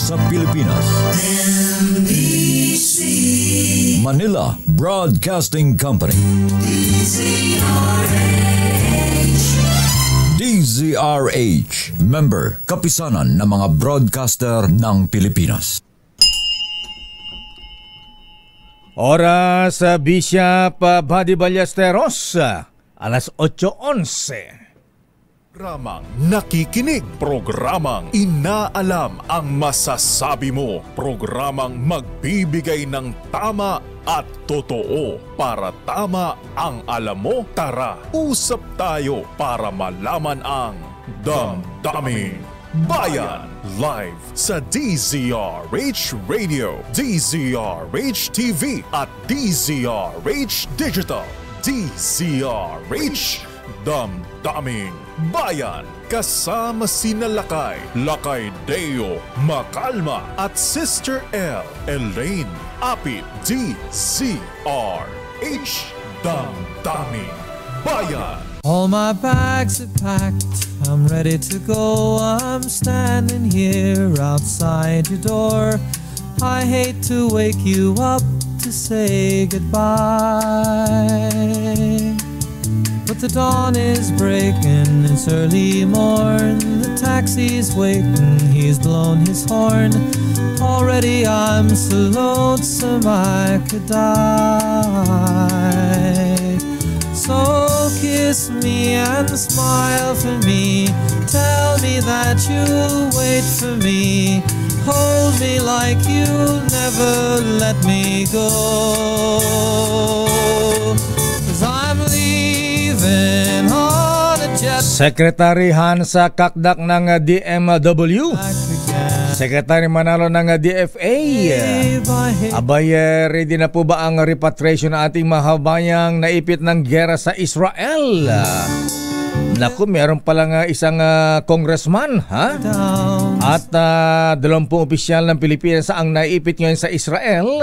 sa Pilipinas. NBC Manila Broadcasting Company. DZRH, member, kapisanan ng mga broadcaster ng Pilipinas. Oras sa Bishop Buddy Ballesteros, alas 8:11. Programang nakikinig, programang inaalam ang masasabi mo, programang magbibigay ng tama at totoo para tama ang alam mo. Tara, usap tayo para malaman ang Damdaming Bayan. Live sa DZRH Radio, DZRH TV at DZRH Digital. DZRH Damdaming Bayan. Kasama sina Lakay Deo Macalma at Sister L. Elaine Apit. DZRH Damdaming Bayan. All my bags are packed, I'm ready to go. I'm standing here outside your door. I hate to wake you up to say goodbye, but the dawn is breaking, it's early morn. The taxi's waiting, he's blown his horn. Already I'm so lonesome I could die. So kiss me and smile for me. Tell me that you'll wait for me. Hold me like you'll never let me go. 'Cause I'm leaving on a jet. Secretary Hansa Kakdak ng DMW, Secretary Manalo ng DFA. Abay, ready na po ba ang repatriation ng ating mahabayang naipit ng gera sa Israel? Naku, meron palang isang congressman, ha? At 20 opisyal ng Pilipinas ang naipit ngayon sa Israel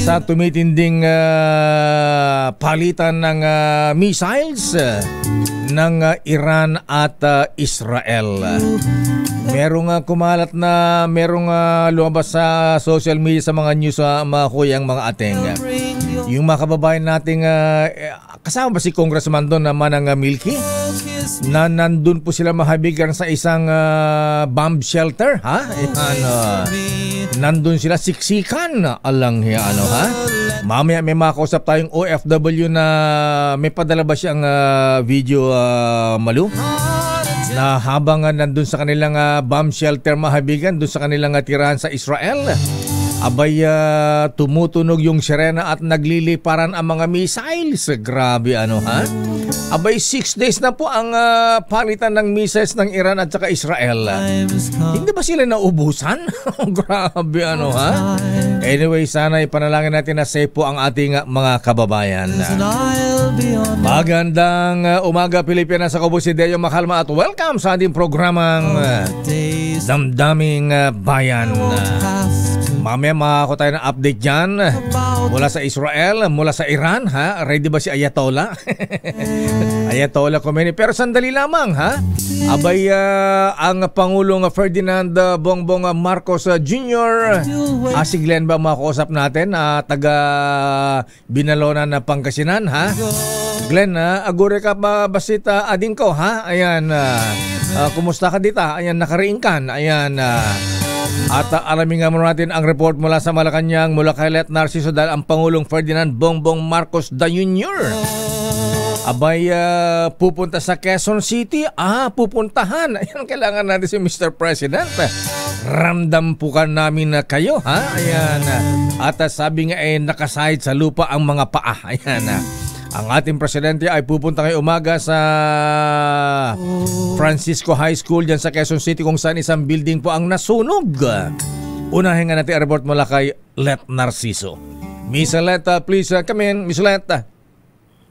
sa tumitinding palitan ng missiles ng Iran at Israel. Merong kumalat na lumabas sa social media sa mga news mga kuyang mga ating. Yung mga kababayan nating kasama ba si Congressman doon naman ng Milky? Na nandun po sila mahabigan sa isang bomb shelter, ha? Nandun sila siksikan alang ha? Mamaya may makausap tayong OFW na may padala ba siyang video Malu? Na habang nandun sa kanilang bomb shelter mahabigan, dun sa kanilang tirahan sa Israel, abay tumutunog yung sirena at nagliliparan ang mga missiles. Grabe ha? Abay 6 days na po ang palitan ng missiles ng Iran at saka Israel. Hindi ba sila naubusan? Grabe ha? Anyway, sana ipanalangin natin na safe po ang ating mga kababayan. Magandang umaga Pilipinas, ako po si Deo Macalma at welcome sa ating programang Damdaming Bayan. Mamaya makako tayo ng update dyan mula sa Israel, mula sa Iran, ha? Ready ba si Ayatollah? Ayatollah Khomeini. Pero sandali lamang, ha? Abay, ang Pangulong Ferdinand Bongbong Marcos Jr. Si Glenn ba makausap natin? Taga Binalonan na Pangasinan, ha? Glenn, agure ka ba basita ading ko, ha? Ayan, kumusta ka dito? Ayan, nakariing kan. Ayan, at alamin nga muna natin ang report mula sa Malacanang, mula kay Let Narciso dahil ang Pangulong Ferdinand Bongbong Marcos Jr. Abay, pupunta sa Quezon City. Pupuntahan. Ayan, kailangan natin si Mr. President. Ramdam po ka namin na kayo, ha? Ayan. At sabi nga nakasahid sa lupa ang mga paa. Ayan. Ang ating presidente ay pupunta ngayong umaga sa Francisco High School dyan sa Quezon City kung saan isang building po ang nasunog. Unahin nga natin ang report mula kay Let Narciso. Miss Let, please come in. Miss Let.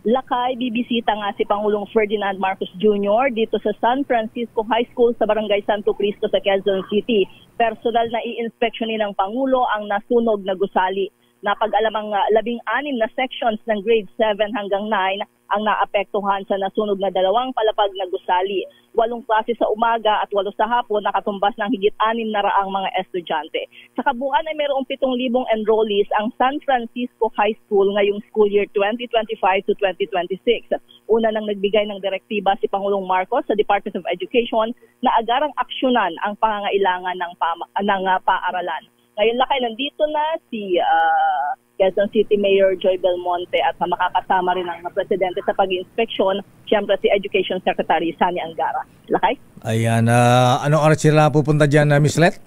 Lakay, bibisita nga si Pangulong Ferdinand Marcos Jr. dito sa San Francisco High School sa Barangay Santo Cristo sa Quezon City. Personal na i-inspeksyonin ng Pangulo ang nasunog na gusali. Napag-alamang 16 na sections ng grade 7 hanggang 9 ang naapektuhan sa nasunog na dalawang palapag na gusali. 8 klase sa umaga at 8 sa hapon, nakatumbas ng higit 600 mga estudyante. Sa kabuuan ay mayroong 7,000 enrollees ang San Francisco High School ngayong school year 2025 to 2026. Una nang nagbigay ng direktiba si Pangulong Marcos sa Department of Education na agarang aksyonan ang pangangailangan ng paaralan. Ngayon lakay, nandito na si Quezon City Mayor Joy Belmonte at makakasama rin ang presidente sa pag-inspeksyon, siyempre si Education Secretary Sani Angara. Lakay? Ayan, anong oras sila pupunta dyan, Miss Let?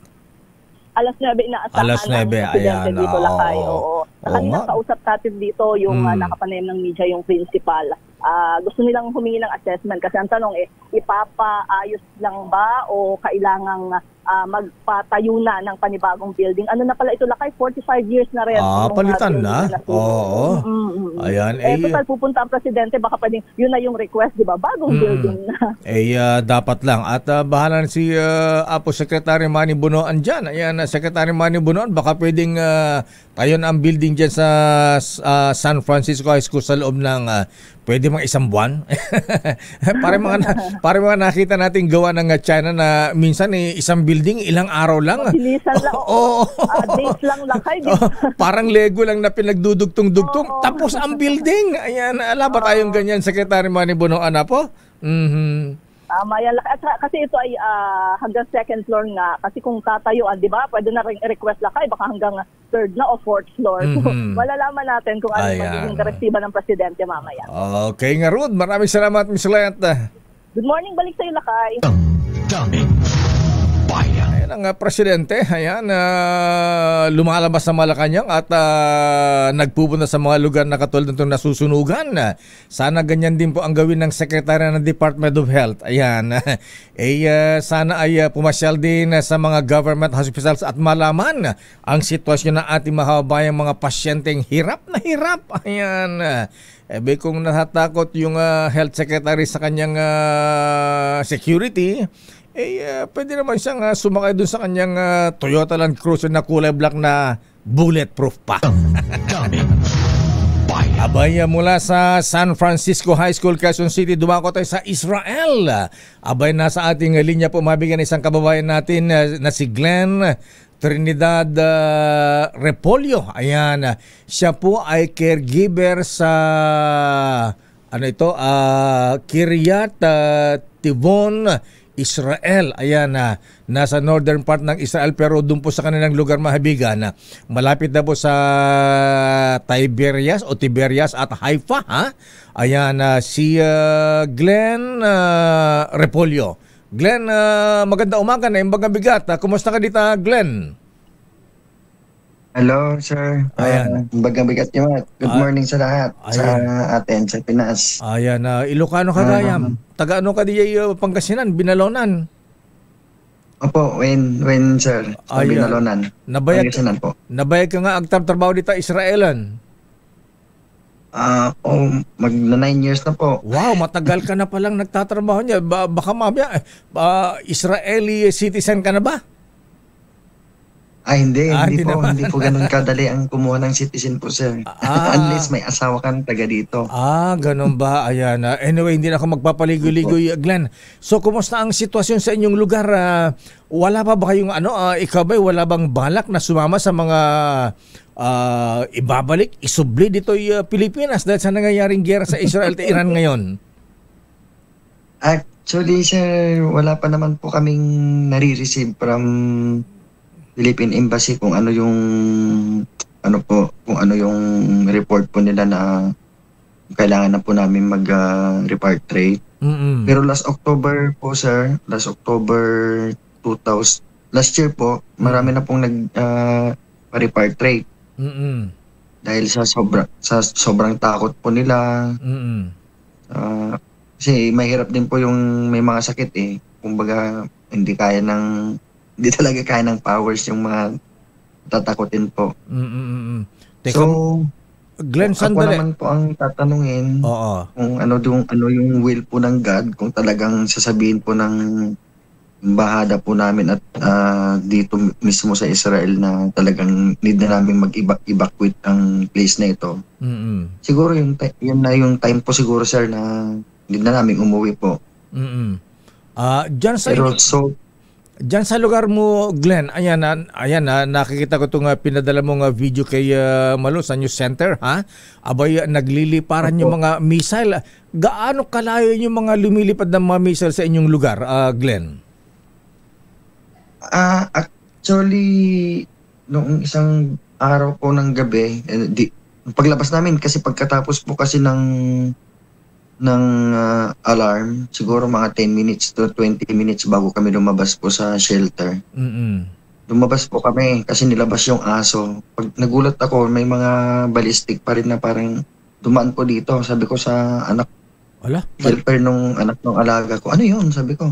Alas 9 inaasahan Alas 9, ang presidente ayan, dito, Lakay. oo. Oo. Oo Kanina nga. kausap natin dito yung nakapanayam ng media, yung principal. Gusto nilang humingi ng assessment kasi ang tanong ipapaayos lang ba o kailangang magpatayo na ng panibagong building? Ano na pala ito, Lakay? 45 years na rin. Palitan na? Oo. Ayan. Total pupunta ang presidente, baka pwedeng yun na yung request, di ba? Bagong building na. Dapat lang. At bahala si Apo Secretary Manny Bunoan dyan. Ayan, Secretary Manny Bunoan, baka pwedeng tayo na ang building dyan sa San Francisco High School sa loob ng pwede mga 1 buwan. Para mga nakita natin gawa ng China na minsan isang building, ilang araw lang. Bilisan lang. Days lang, Lakay. Parang Lego lang na pinagdudugtong-dugtong. Tapos ang building. Ayan, ala ba tayong ganyan, Secretary Manny Bunoan na po? Tama yan. Kasi ito ay hanggang 2nd floor nga. Kasi kung tatayuan, di ba, pwede na request Lakay, baka hanggang 3rd na o 4th floor. So, malalaman natin kung ano magiging direktiba ng presidente mamaya. Okay nga, Ruth. Maraming salamat, Ms. Let. Good morning. Balik sa'yo, Lakay. Damdamin Bayan. Ayan ang presidente. Ayan, lumalabas sa Malacanang at nagpupunta sa mga lugar na katulad nitong nasusunugan. Sana ganyan din po ang gawin ng Secretary ng Department of Health. Ayan. Sana ay pumasyal din sa mga government hospitals at malaman ang sitwasyon ng ating mahabayang mga pasyenteng hirap na hirap. Ayan. Kung natatakot yung health secretary sa kanyang security, pwede naman siyang sumakay dun sa kanyang Toyota Land Cruiser na kulay black na bulletproof pa. Damdamin Bayan. Abay, mula sa San Francisco High School, Quezon City, dumako tayo sa Israel. Abay, nasa ating linya po mabigyan isang kababayan natin na si Glenn Trinidad Repolio. Ayan, siya po ay caregiver sa Kiryat Tivon, Israel. Ayan, nasa northern part ng Israel pero doon po sa kanilang lugar mahabigan. Malapit na po sa Tiberias at Haifa. Ayan, si Glenn Repolio. Glenn, maganda umaga na yung bagang bigat. Kumusta ka dito, Glenn? Hello, sir. Ayan. Bagang bigat nyo. Good morning sa lahat. Sa atin, sa Pinas. Ayan, Ilocano ka gayam. Taga ano ka di Pangasinan, Binalonan? Opo, when sir. Sa Binalonan. Pangasinan po. Nabayag ka nga agtrabaho dito Israelan. Mag 9 years na po. Wow, matagal ka na palang nagtatrabaho niya. Baka mamaya, Israeli citizen ka na ba? Hindi po ganun kadali ang kumuha ng citizen po, sir. Unless may asawa kang taga dito. Ganun ba? Ayan. Anyway, hindi na ako magpapaligoy-ligoy, Glenn. So, kumusta ang sitwasyon sa inyong lugar? Wala pa ba kayong ikaw ba, wala bang balak na sumama sa mga ibabalik, isubli dito Pilipinas dahil sa nangyayaring gera sa Israel at Iran ngayon? Actually, sir, wala pa naman po kaming nare-receive from Philippine Embassy kung ano yung report po nila na kailangan na po namin mag-repatriate. Pero last October po, sir, last year po, marami na pong nag-repatriate. Dahil sa sobrang takot po nila. Kasi mahirap din po yung may mga sakit kumbaga hindi talaga kaya ng powers yung mga tatakutin po. Teka, Glenn, sandali. Ako naman po ang tatanungin kung ano yung will po ng God, kung talagang sasabihin po ng bahada po namin at dito mismo sa Israel na talagang need na namin mag-evacuate ang place na ito. Siguro yun na yung time po siguro, sir, na need na namin umuwi po. Diyan sa Pero Diyan sa lugar mo, Glenn, ayan na, nakikita ko itong pinadala mong video kay Malo sa News Center, ha? Abay, nagliliparan yung mga missile. Gaano kalayo yung mga lumilipad ng mga missile sa inyong lugar, Glenn? Actually, noong isang araw po ng gabi, paglabas namin kasi pagkatapos po kasi ng alarm, siguro mga 10 minutes to 20 minutes bago kami lumabas po sa shelter. Lumabas po kami kasi nilabas yung aso. Pag nagulat ako, may mga ballistic pa rin na parang dumaan po dito. Sabi ko sa anak, helper nung anak ng alaga ko, ano yun? Sabi ko,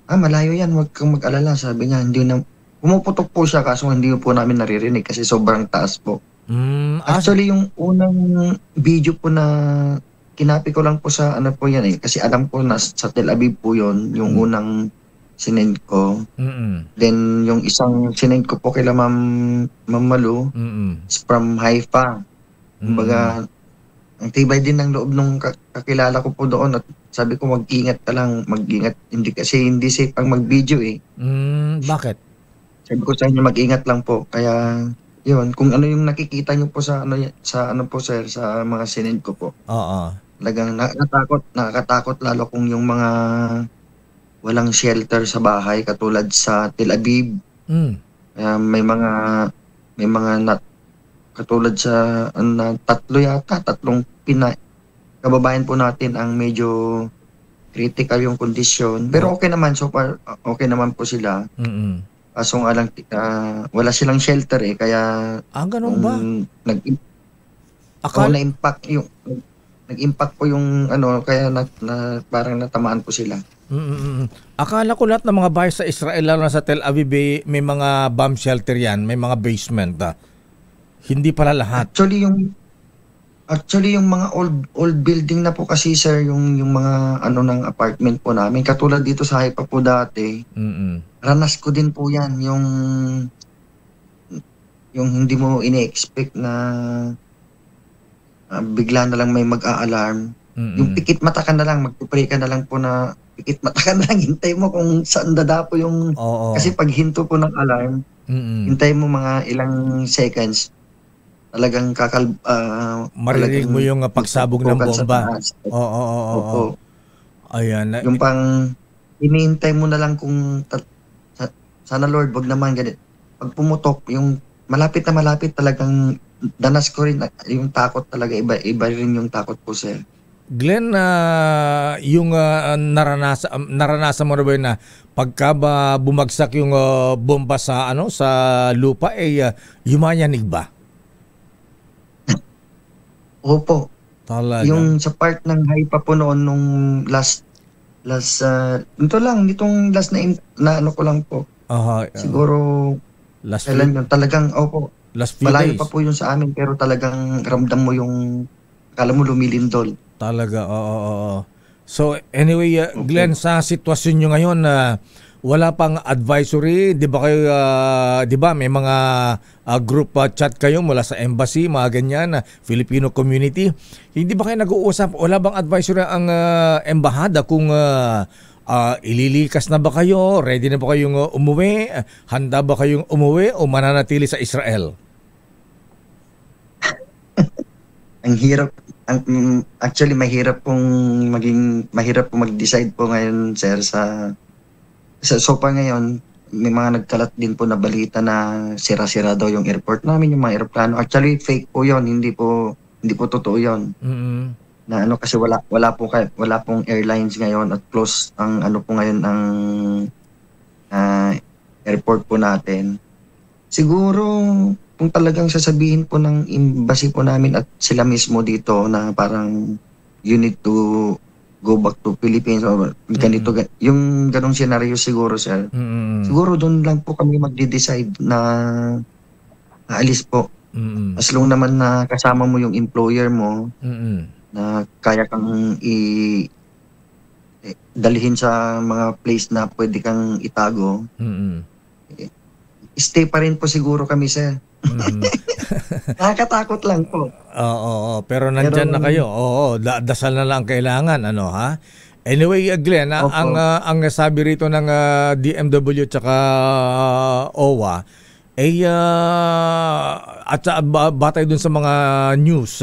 malayo yan, huwag kang mag-alala. Sabi niya, hindi na, pumuputok po siya kaso hindi po namin naririnig kasi sobrang taas po. Actually, yung unang video po na kinapi ko lang po sa ano po yan kasi alam ko na sa Tel Aviv po yun, yung unang sinend ko. Then yung isang sinend ko po kay Ma'am Malu is from Haifa. Kumbaga, ang tibay din ng loob nung kakilala ko po doon at sabi ko mag-ingat ka lang, mag-ingat. Hindi safe ang mag-video Bakit? Sabi ko sa inyo mag-ingat lang po. Kaya yun, kung ano yung nakikita nyo po sa ano po sir, sa mga sinend ko po. Talagang nakakatakot lalo kung yung mga walang shelter sa bahay katulad sa Tel Aviv. May mga katulad sa tatlong kababayan po natin ang medyo critical yung kondisyon. Pero okay naman, so far okay naman po sila. Kaso nga lang wala silang shelter kaya ganun ba? Nag-impact po yung kaya parang natamaan po sila. Akala ko lahat ng mga bahay sa Israel, lalo na sa Tel Aviv, may mga bomb shelter yan, may mga basement. Hindi pala lahat. Actually yung mga old building na po kasi sir, yung mga ng apartment po namin. Katulad dito sa Haifa po dati. Ranas ko din po yan, yung hindi mo ini-expect na bigla na lang may mag-a-alarm. Yung pikit mata ka na lang, magpupray ka na lang po na pikit mata ka na lang, hintay mo kung saan dadapo yung... Kasi pag hinto po ng alarm, hintay mo mga ilang seconds, talagang maririnig mo yung pagsabog ng bomba. Oo. Ayan. Yung pang hinihintay mo na lang kung sana Lord, wag naman ganit. Pag pumutok, yung malapit talagang danas ko rin yung takot talaga, iba rin yung takot po sir. Glenn, yung naranasan mo na ba yun na pagka ba bumagsak yung bomba sa lupa yumayanig ba? Opo. Talaga. Yung sa part ng Haifa po noon nung last nitong last na ano ko lang po. Siguro last kailan yun talagang last few malayo days. pa po yun sa amin pero talagang ramdam mo yung akala mo lumilindol. Talaga, oo. So anyway, Glenn, sa sitwasyon nyo ngayon, wala pang advisory, di ba kayo, di ba may mga group chat kayo mula sa embassy, mga ganyan, Filipino community. Hindi ba kayo nag-uusap? Wala bang advisory ang embahada kung ililikas na ba kayo? Ready na ba kayong umuwi? Handa ba kayong umuwi o mananatili sa Israel? Ang hirap. Actually, mahirap pong mag-decide po ngayon, sir, sa sopa ngayon. May mga nagkalat din po na balita na sira-sira daw yung airport namin, yung mga aeroplano. Actually, fake po yon, hindi po totoo yon. Na kasi wala pong airlines ngayon at close ang po ngayon ang airport po natin. Siguro kung talagang sasabihin po ng embassy po namin at sila mismo dito na parang you need to go back to Philippines or ganito, yung ganong scenario siguro sir. Siguro doon lang po kami magde-decide na aalis po. As long naman na kasama mo yung employer mo na kaya kang dalhin sa mga place na pwede kang itago. Stay pa rin po siguro kami sir. Nakakatakot lang po. Oo, pero nandyan na kayo. Oo, dasal na lang kailangan, ha? Anyway, Glenn, ang sabi rito ng DMW tsaka OWA at batay dun sa mga news,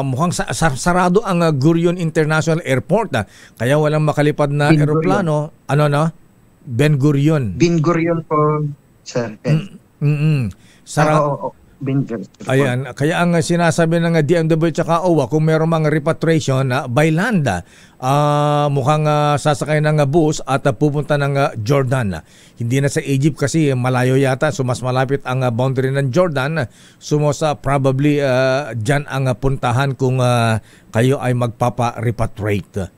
mukhang sarado ang Gurion International Airport, kaya walang makalipad na eroplano. Ano na? Ben Gurion. Ben Gurion po, sir. Ayan, kaya ang sinasabi ng DMW tsaka OWA, kung meron mga repatriation by land, mukhang sasakay ng bus at pupunta ng Jordan. Hindi na sa Egypt kasi malayo yata, so mas malapit ang boundary ng Jordan. So probably dyan ang puntahan kung kayo ay magpapa-repatriate.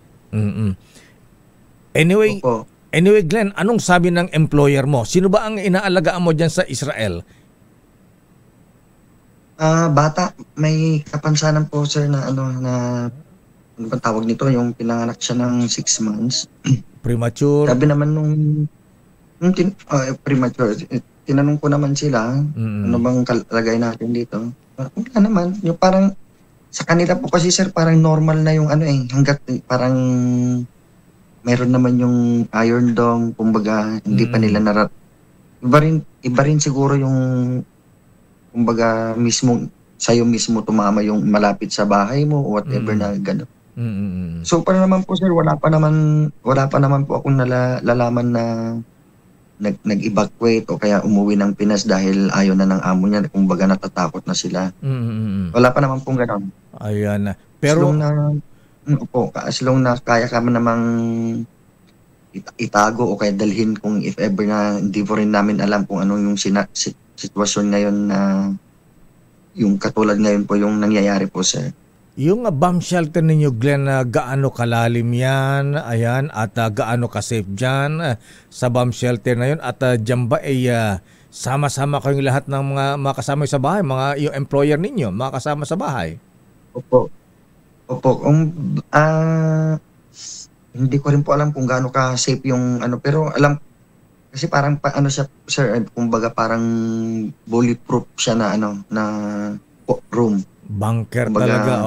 Anyway, Glenn, anong sabi ng employer mo? Sino ba ang inaalagaan mo dyan sa Israel? Bata, may kapansanan po, sir, na ano ba tawag nito, yung pinanganak siya ng 6 months. Premature. Sabi naman nung premature, tinanong ko naman sila, ano bang kalagay natin dito? Wala naman, yung parang sa kanila po kasi, sir, parang normal na yung hanggat parang meron naman yung iron dome, kumbaga hindi pa nila iba rin siguro yung kumbaga mismo sa'yo mismo tumama yung malapit sa bahay mo o whatever na gano'n. So para naman po, sir, wala pa naman po akong nalalaman na nag-evacuate o kaya umuwi ng Pinas dahil ayaw na ng amo niya, kumbaga natatakot na sila. Wala pa naman pong gano'n. Ayan. Pero as long na kaya ka namang itago o kaya dalhin kung if ever na hindi po rin namin alam kung ano yung sitwasyon ngayon na yung katulad ngayon po yung nangyayari po, sir. Yung bomb shelter ninyo, Glenn, gaano kalalim yan? Ayan, at gaano ka-safe dyan sa bomb shelter na yun? At dyan ba sama-sama kayong lahat ng mga kasama sa bahay, yung employer ninyo, mga kasama sa bahay? Opo. Hindi ko rin po alam kung gaano ka-safe yung pero alam kasi parang siya, sir, kumbaga parang bulletproof siya na na room. Bunker kumbaga, talaga.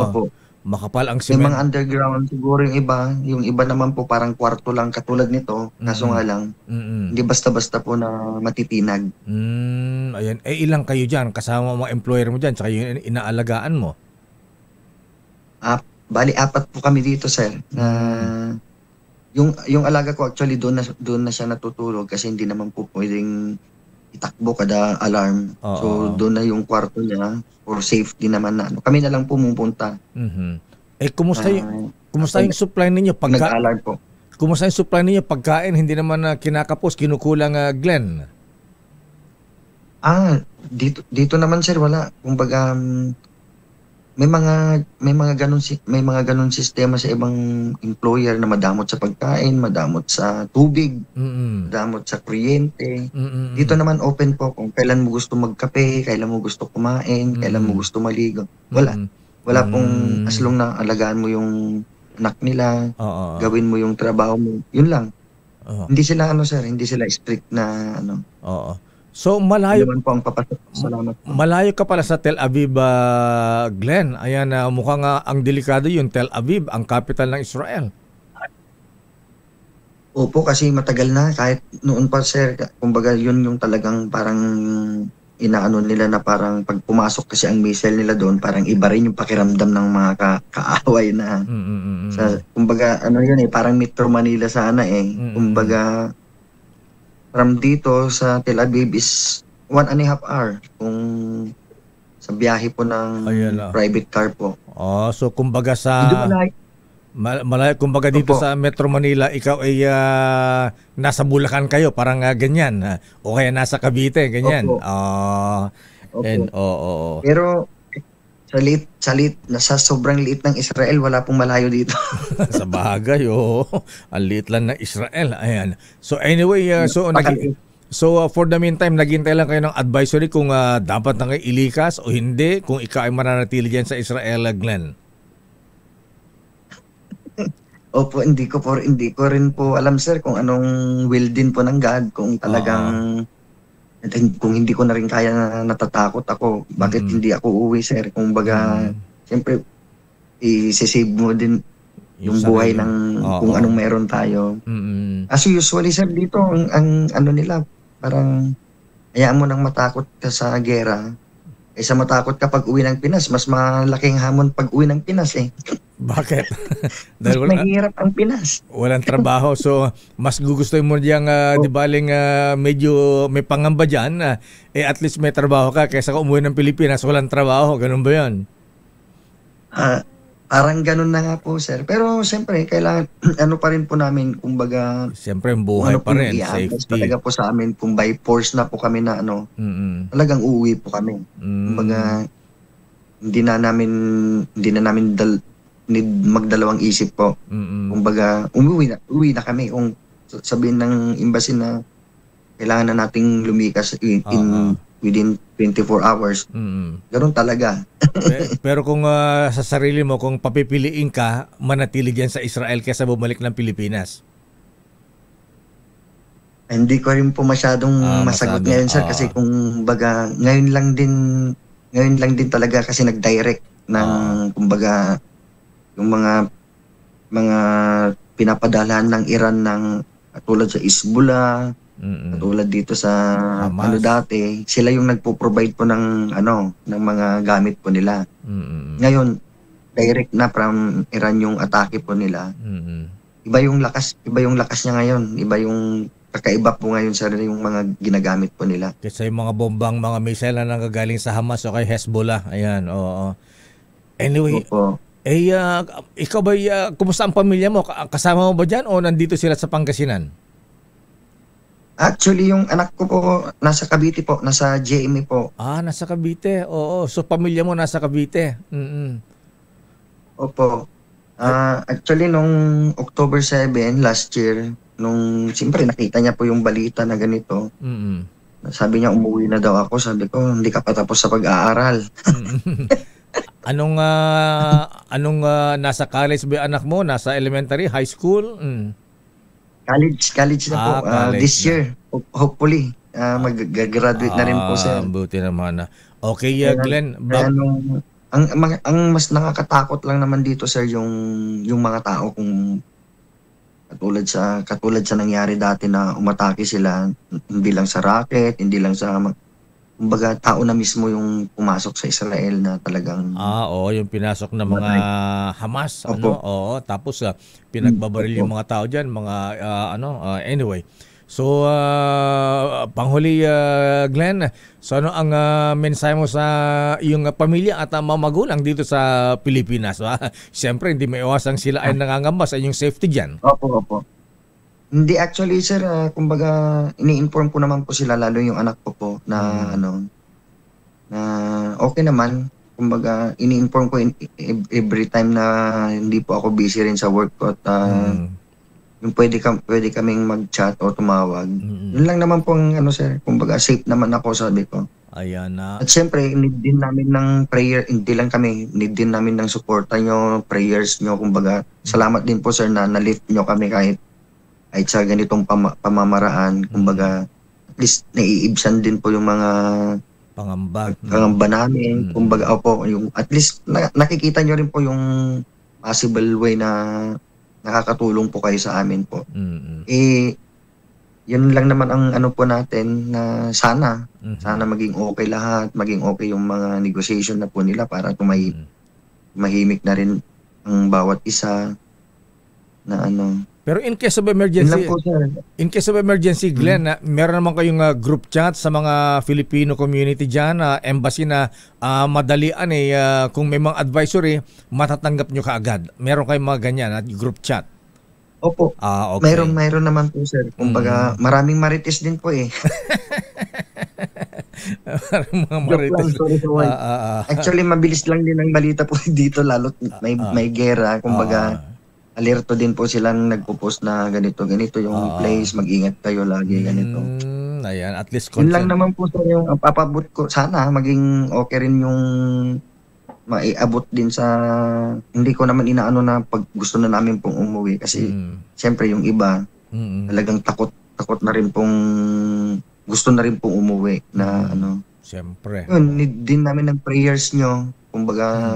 Opo. Makapal ang cement. Yung mga cement. underground siguro yung iba naman po parang kwarto lang katulad nito, kaso nga lang hindi basta-basta po na matitinag. Ayan. Ilang kayo diyan kasama mga employer mo diyan, saka yung inaalagaan mo? Bali 4 po kami dito, sir. Yung alaga ko actually doon na siya natutulog kasi hindi naman po pwedeng itakbo kada alarm. So doon na yung kwarto niya for safety naman na. Kami na lang pumupunta. Kumusta yung supply ninyo nag-alarm po. Kumusta yung supply ninyo pagkain? Hindi naman kinakapos, kinukulang, Glenn? Dito naman, sir, wala. Kumbaga may mga ganun sistema sa ibang employer na madamot sa pagkain, madamot sa tubig, madamot sa kuryente. Dito naman open po kung kailan mo gusto magkape, kailan mo gusto kumain, kailan mo gusto maligo. Wala pong as long na alagaan mo yung anak nila, gawin mo yung trabaho mo. Yun lang. Hindi sila sir, hindi sila strict na So malayo naman po ang papasok. Salamat po. Malayo ka pala sa Tel Aviv, Glenn. Ayan, mukhang ang delikado yung Tel Aviv, ang capital ng Israel. Opo, kasi matagal na. Kahit noon pa, sir, kumbaga yun yung talagang parang inaano nila na parang pag pumasok kasi ang missile nila doon, parang iba rin yung pakiramdam ng mga kaaway na. Kumbaga, yun parang Metro Manila sana Kumbaga, from dito sa Tel Aviv is 1.5 hour kung sa biyahe po ng private car po. So kumbaga sa malayo, kumbaga dito sa Metro Manila, ikaw ay nasa Bulacan kayo, parang ganyan. O kaya nasa Cavite, ganyan. Pero sa sobrang liit ng Israel, wala pong malayo dito. Sa bagay, ang liit lang ng Israel. Ayan. So anyway, for the meantime, naghintay lang kayo ng advisory kung dapat na kayo ilikas o hindi, kung ikaw ay mananatili dyan sa Israel, Glenn. Opo, hindi ko rin po alam, sir, kung anong will din po ng God, kung talagang kung hindi ko na rin kaya na natatakot ako, bakit hindi ako uuwi, sir? Kung baga, siyempre, i-save mo din yung buhay ng kung anong meron tayo. As usually sir dito ang ano nila parang hayaan mo nang matakot ka sa gera kaysa matakot ka pag uwi ng Pinas. Mas malaking hamon pag uwi ng Pinas eh. Bakit? Dahil mahirap ang Pinas. Walang trabaho. So, mas gugustuhin mo diyang, di baling medyo may pangamba dyan, at least may trabaho ka kaysa ka umuwi ng Pilipinas, walang trabaho. Ganun ba yan? Parang ganun na nga po, sir. Pero, siyempre, kailangan, ano pa rin po namin, kumbaga, siyempre, ang buhay pa rin, safety. Talaga po sa amin, kung by force na po kami na, talagang uuwi po kami. Kumbaga, hindi na namin magdalawang isip po. Kumbaga, uwi na kami. Kung sabihin ng embassy na kailangan na nating lumikas within 24 hours. Ganun talaga. Pero kung sa sarili mo, kung papipiliin ka, manatili dyan sa Israel kaysa bumalik ng Pilipinas? Hindi ko rin po masyadong masagot ngayon, sir. Kasi kung baga, ngayon lang din talaga kasi nag-direct ng, kumbaga, yung mga pinapadalahan ng Iran ng tulad sa Hezbollah, tulad dito sa ano dati, sila yung nagpo-provide po ng mga gamit po nila. Ngayon, direct na from Iran yung atake po nila. Iba yung lakas niya ngayon. Iba yung kakaiba po ngayon sa yung mga ginagamit po nila. Kasi yung mga bombang, mga missile na nanggagaling sa Hamas o kay Hezbollah. Ayan, oo. Anyway, ikaw ba, kumusta ang pamilya mo? Kasama mo ba dyan o nandito sila sa Pangasinan? Actually, yung anak ko po nasa Cavite po, nasa JME po. Nasa Cavite. Oo. So, pamilya mo nasa Cavite. Opo. Actually, nung October 7 last year, siyempre nakita niya po yung balita na ganito. Sabi niya, umuwi na daw ako. Sabi ko, hindi ka pa tapos sa pag-aaral. Anong nasa college ba anak mo? Nasa elementary, high school? College na po. This year, hopefully, mag-graduate na rin po siya. Buti naman. Okay, Glenn. Ang mas nakakatakot lang naman dito, sir, yung mga tao kung katulad sa nangyari dati na umatake sila, hindi lang sa rocket, hindi lang sa kumbaga tao na mismo yung pumasok sa Israel na talagang yung pinasok na mga Hamas, tapos pinagbabaril yung mga tao diyan, mga anyway. So panghuli, Glenn, so ano ang mensahe mo sa iyong pamilya at mga magulang dito sa Pilipinas? Siyempre hindi maiwasang sila ay nangangamba sa inyong safety diyan. Opo. Hindi, actually, sir, kumbaga, ini-inform ko naman po sila, lalo yung anak ko po, na na okay naman. Kumbaga, ini-inform ko every time na hindi po ako busy rin sa work ko at yung pwede kaming mag-chat o tumawag. Yun lang naman po ang sir, kumbaga, safe naman ako, sabi ko. Ayan na. At syempre, need din namin ng prayer, hindi lang kami, need din namin ng suporta nyo, prayers nyo, kumbaga, salamat din po, sir, na na-lift nyo kami kahit sa ganitong pamamaraan, kumbaga, at least naiibsan din po yung mga pangamba namin. Kumbaga, yung at least nakikita nyo rin po yung possible way na nakakatulong po kayo sa amin po. Yun lang naman ang po natin na sana maging okay lahat, maging okay yung mga negotiation na po nila para mahimik na rin ang bawat isa na Pero in case of emergency, Glenn, meron naman kayong group chat sa mga Filipino community dyan, embassy na madalian kung may mga advisory, matatanggap nyo kaagad. Meron kayong mga ganyan, group chat? Opo. Okay. Mayroon naman po, sir. Kumbaga, maraming marites din po mga marites. Actually, mabilis lang din ang balita po dito, lalo may gera. Kumbaga, alerto din po silang nagpo-post na ganito yung place, mag-ingat kayo lagi, ganito. Ayan, at least yun lang naman po sa yung papabot ko. Sana maging okay rin yung maiabot din sa, hindi ko naman inaano na pag gusto na namin pong umuwi kasi siyempre yung iba talagang takot na rin pong gusto na rin pong umuwi na Siyempre. Yun, need din namin ng prayers nyo. Kumbaga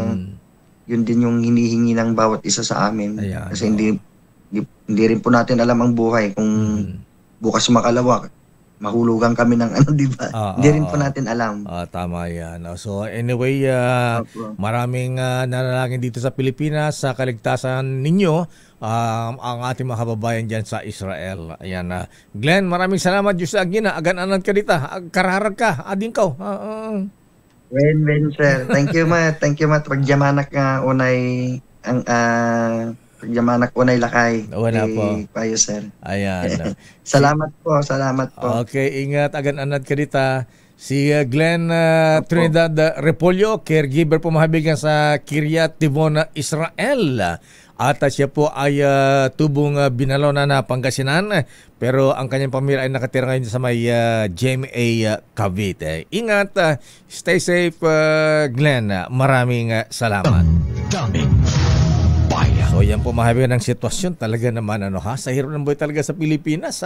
yun din yung hinihingi ng bawat isa sa amin. Ayan, Kasi hindi rin po natin alam ang buhay. Kung bukas makalawak, mahulugan kami ng ano, di ba? Hindi rin po natin alam. Tama yan. So anyway, maraming nanalangin dito sa Pilipinas sa kaligtasan ninyo, ang ating mga kababayan dyan sa Israel. Ayan. Glenn, maraming salamat. Diyos agina, agan-anad ka dito. Kararag ka, ading ka. When, sir. Thank you, Matt. Thank you, Matt. Pagyamanak nga unay ang pagyamanak unay lakay. Wala po. Payo, sir. Ayan. Salamat po. Okay, ingat. Agan-anad ka dito. Si Glenn Trinidad Repolyo, caregiver po mahabigan sa Kiryat Tivona, Israel. At siya po ay tubong Binalona na Pangasinan, pero ang kanyang pamilya ay nakatira ngayon sa may GMA Cavite. Ingat, stay safe Glenn. Maraming salamat. Damdamin Bayan. So yan po mahabigan ng sitwasyon talaga naman sa hirap ng buhay talaga sa Pilipinas.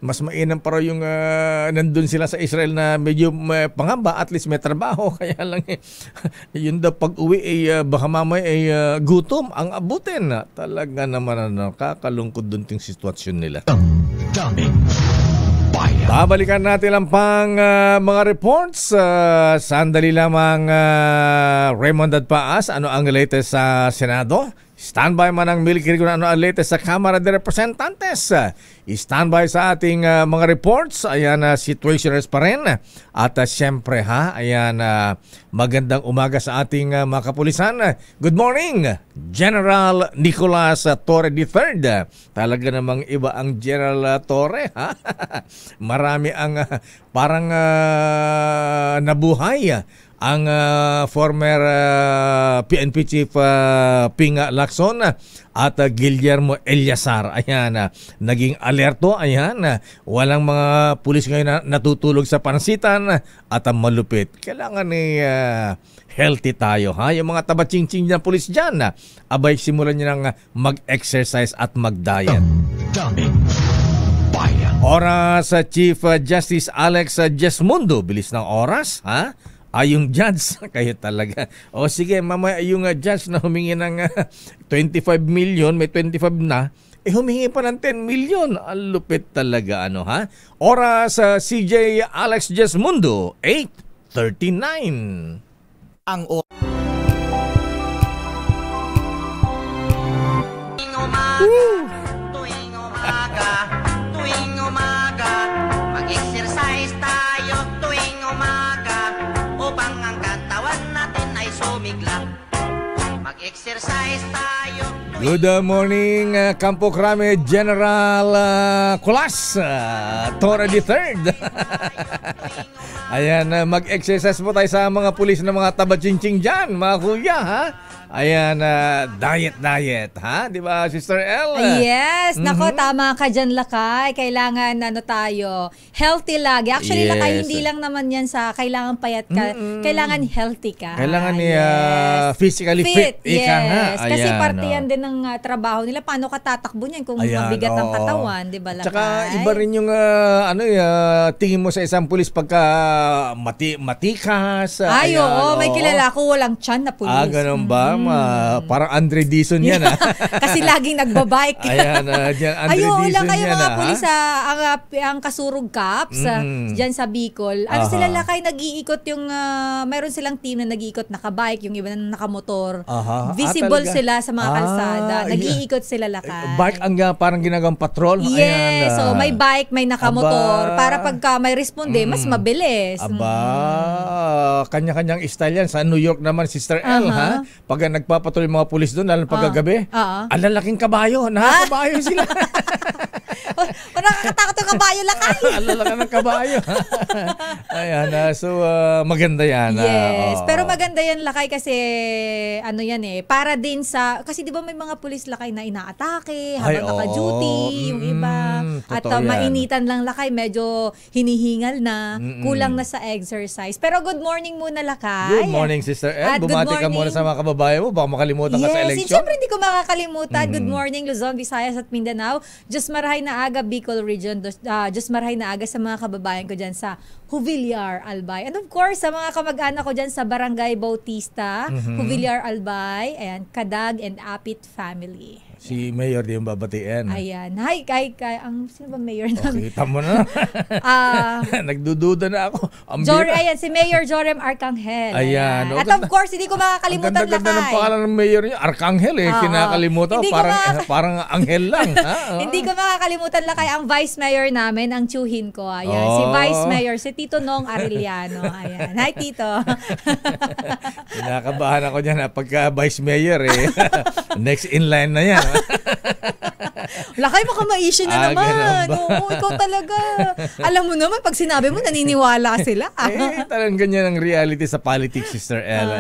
Mas mainam pa raw yung nandun sila sa Israel na medyo pangamba, at least may trabaho, kaya lang yun daw pag uwi baka mamaya gutom ang abutin. Talaga naman kakalungkod dun yung sitwasyon nila. Damdamin Bayan. Babalikan natin lang pang mga reports. Sandali lamang, Raymond Dadpaas, ano ang latest sa Senado? Standby man ang military kung ano ang latest sa Kamara de Representantes. Standby sa ating mga reports. Ayan, situationers pa rin. At siyempre ayan, magandang umaga sa ating mga kapulisan. Good morning, General Nicolas Torre III. Talaga namang iba ang General Torre. Marami ang parang nabuhay ang former PNP Chief Pinga Lacson at Guillermo Eliazar. Ayan, naging alerto. Ayan, walang mga pulis ngayon na natutulog sa pansitan at malupit. Kailangan healthy tayo. Yung mga tabatsing-tsing na pulis dyan, abay simulan nyo ng mag-exercise at mag-diet. Damdamin Bayan. Oras sa Chief Justice Alex Jesmundo. Bilis ng oras, yung judge, kayo talaga. O sige, mamaya yung judge na humingi ng 25 million, may 25 na, humingi pa ng 10 million. Ang lupit talaga, Oras sa CJ Alex Jesmundo, 8:39. Ang tuwing umaga, mag-exercise tayo tuwing umaga, upang ang katawan natin ay sumigla. Mag-exercise tayo. Good morning, Campo Crame General Colas Torre III. Ayan, mag-exercise po tayo sa mga pulis na mga tabatsing-tsing dyan, mga kuya, Ayan, diet, Di ba, Sister L? Yes, nako, tama ka dyan, Lakay. Kailangan, tayo, healthy lagi. Actually, yes. Lakay, hindi lang naman yan sa kailangan payat ka. Kailangan healthy ka. Kailangan physically fit. Yes, Ayan, kasi parte yan din ng trabaho nila. Paano ka tatakbo niyan kung mabigat ang katawan, di ba, Lakay? Tsaka iba rin yung, tingin mo sa isang pulis pagka matikas. May kilala ko walang tiyan na pulis. Ganun ba? Parang Andre Dizon yan. Kasi laging nagbabike. Ayan, dyan Andre Dizon lang kayo yan. mga pulis ang Kasurug Cups dyan sa Bicol. Sila, Lakay, nag-iikot yung mayroon silang team na nag-iikot nakabike, yung iba na nakamotor. Visible sila sa mga kalsada. Nag-iikot sila, Lakay. Bike ang parang ginagawang patrol. Yes. So may bike, may nakamotor. Para pagka may responde, mas mabilis. Kanya-kanyang style yan. Sa New York naman, Sister L, Pag nagpapatuloy yung mga pulis doon, lalo pagkagabi, ang lalaking kabayo. Nakakabayo sila. Nakakatakot yung kabayo, Lakay. Ang lalaki ng kabayo. Ayan, so maganda yan. Yes, pero maganda yan, Lakay, kasi para din sa, kasi di ba may mga pulis, Lakay, na inaatake habang naka-duty, yung iba. At mainitan lang, Lakay, medyo hinihingal na, kulang na sa exercise. Pero good morning muna, Lakay. Good morning, Sister L. Bumati ka muna sa mga kababayan mo, baka makalimutan ka sa election. Yes, siyempre hindi ko makakalimutan. Good morning, Luzon, Visayas at Mindanao. Diyos marahay na aga, Bicol Region. Diyos marahay na aga sa mga kababayan ko dyan sa Juvillar, Albay. And of course, sa mga kamag-anak ko dyan sa Barangay Bautista, Juvillar, Albay, ayan, Kadag and Apit family. Si Mayor di yung babatiin. Ayan. Hi, sino ba Mayor namin? Kita mo na. Nagdududa na ako. Ayan, si Mayor Jorem Arcangel. Ayan. At of course, hindi ko makakalimutan lakay. Ang ganda ng pangalan ng Mayor niya. Arcangel kinakalimutan. Parang anghel lang. Hindi ko makakalimutan lakay ang Vice Mayor namin, ang tsuhin ko. Ayan. Si Vice Mayor, si Tito Nong Arellano. Ayan. Hi, Tito. Kinakabahan ako dyan pagka Vice Mayor next in line na yan. Lakay, baka ma-issue na naman. Oo, ikaw talaga. Alam mo naman, pag sinabi mo, naniniwala sila. Talagang ganyan ang reality sa politics, Sister El.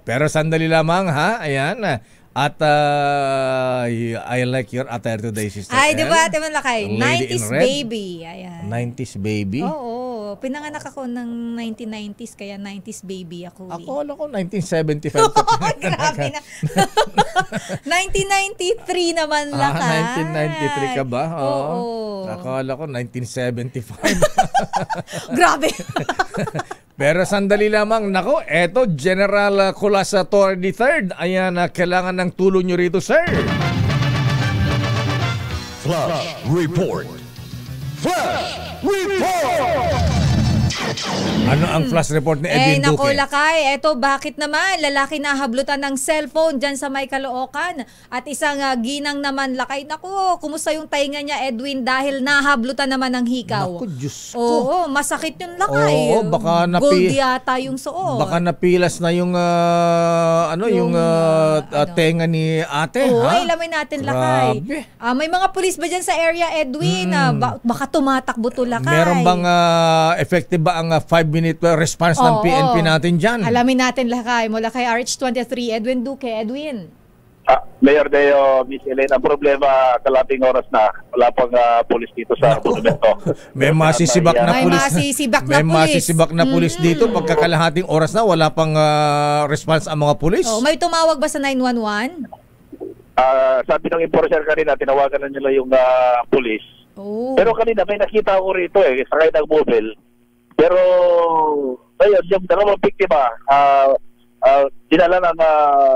Pero sandali lamang, ha? Ayan. At I like your attire today, Sister El. Ay, di ba, Ate Malakay? 90s baby. Ayan. 90s baby? Oo. Pinanganak ako ng 1990s, kaya 90s baby ako. Ako, 1975. Grabe na. 1993 naman lakay. 1993 ka ba? Oo. Akala ko 1975. Grabe. Pero sandali lamang, nako, eto, General Colasator III. Ayan, kailangan ng tulong nyo rito, sir. Flash Report. Flash Report! Ano ang flash report ni Edwin Duque? Nako lakay, eto bakit naman lalaki na hablutan ng cellphone dyan sa may Caloocan at isang ginang naman lakay. Nako, kumusta yung tainga niya Edwin dahil nahablutan naman ng hikaw? Nako, Diyos ko. Oo, masakit yung lakay. Oo, baka gold yata yung suot. Baka napilas na yung tenga ni ate. Oo, ilamin natin lakay. May mga pulis ba dyan sa area Edwin? Baka tumatakbo to lakay. Meron bang effective ba ang 5-minute response ng PNP natin dyan? Alamin natin lakay. Mula kay RH23, Edwin Duque. Edwin. Mayor Deo, Miss Elaine, ang problema, kalating oras na. Wala pang pulis dito sa monumento. May masisibak na pulis. May masisibak na pulis dito. Pagkakalahating oras na, wala pang response ang mga pulis. May tumawag ba sa 911? Sabi ng enforcer kanina, tinawagan na nila yung pulis. Pero kanina, may nakita ko rito sakay ng mobile. Pero, ayun, yung dalawang biktima, dinala ng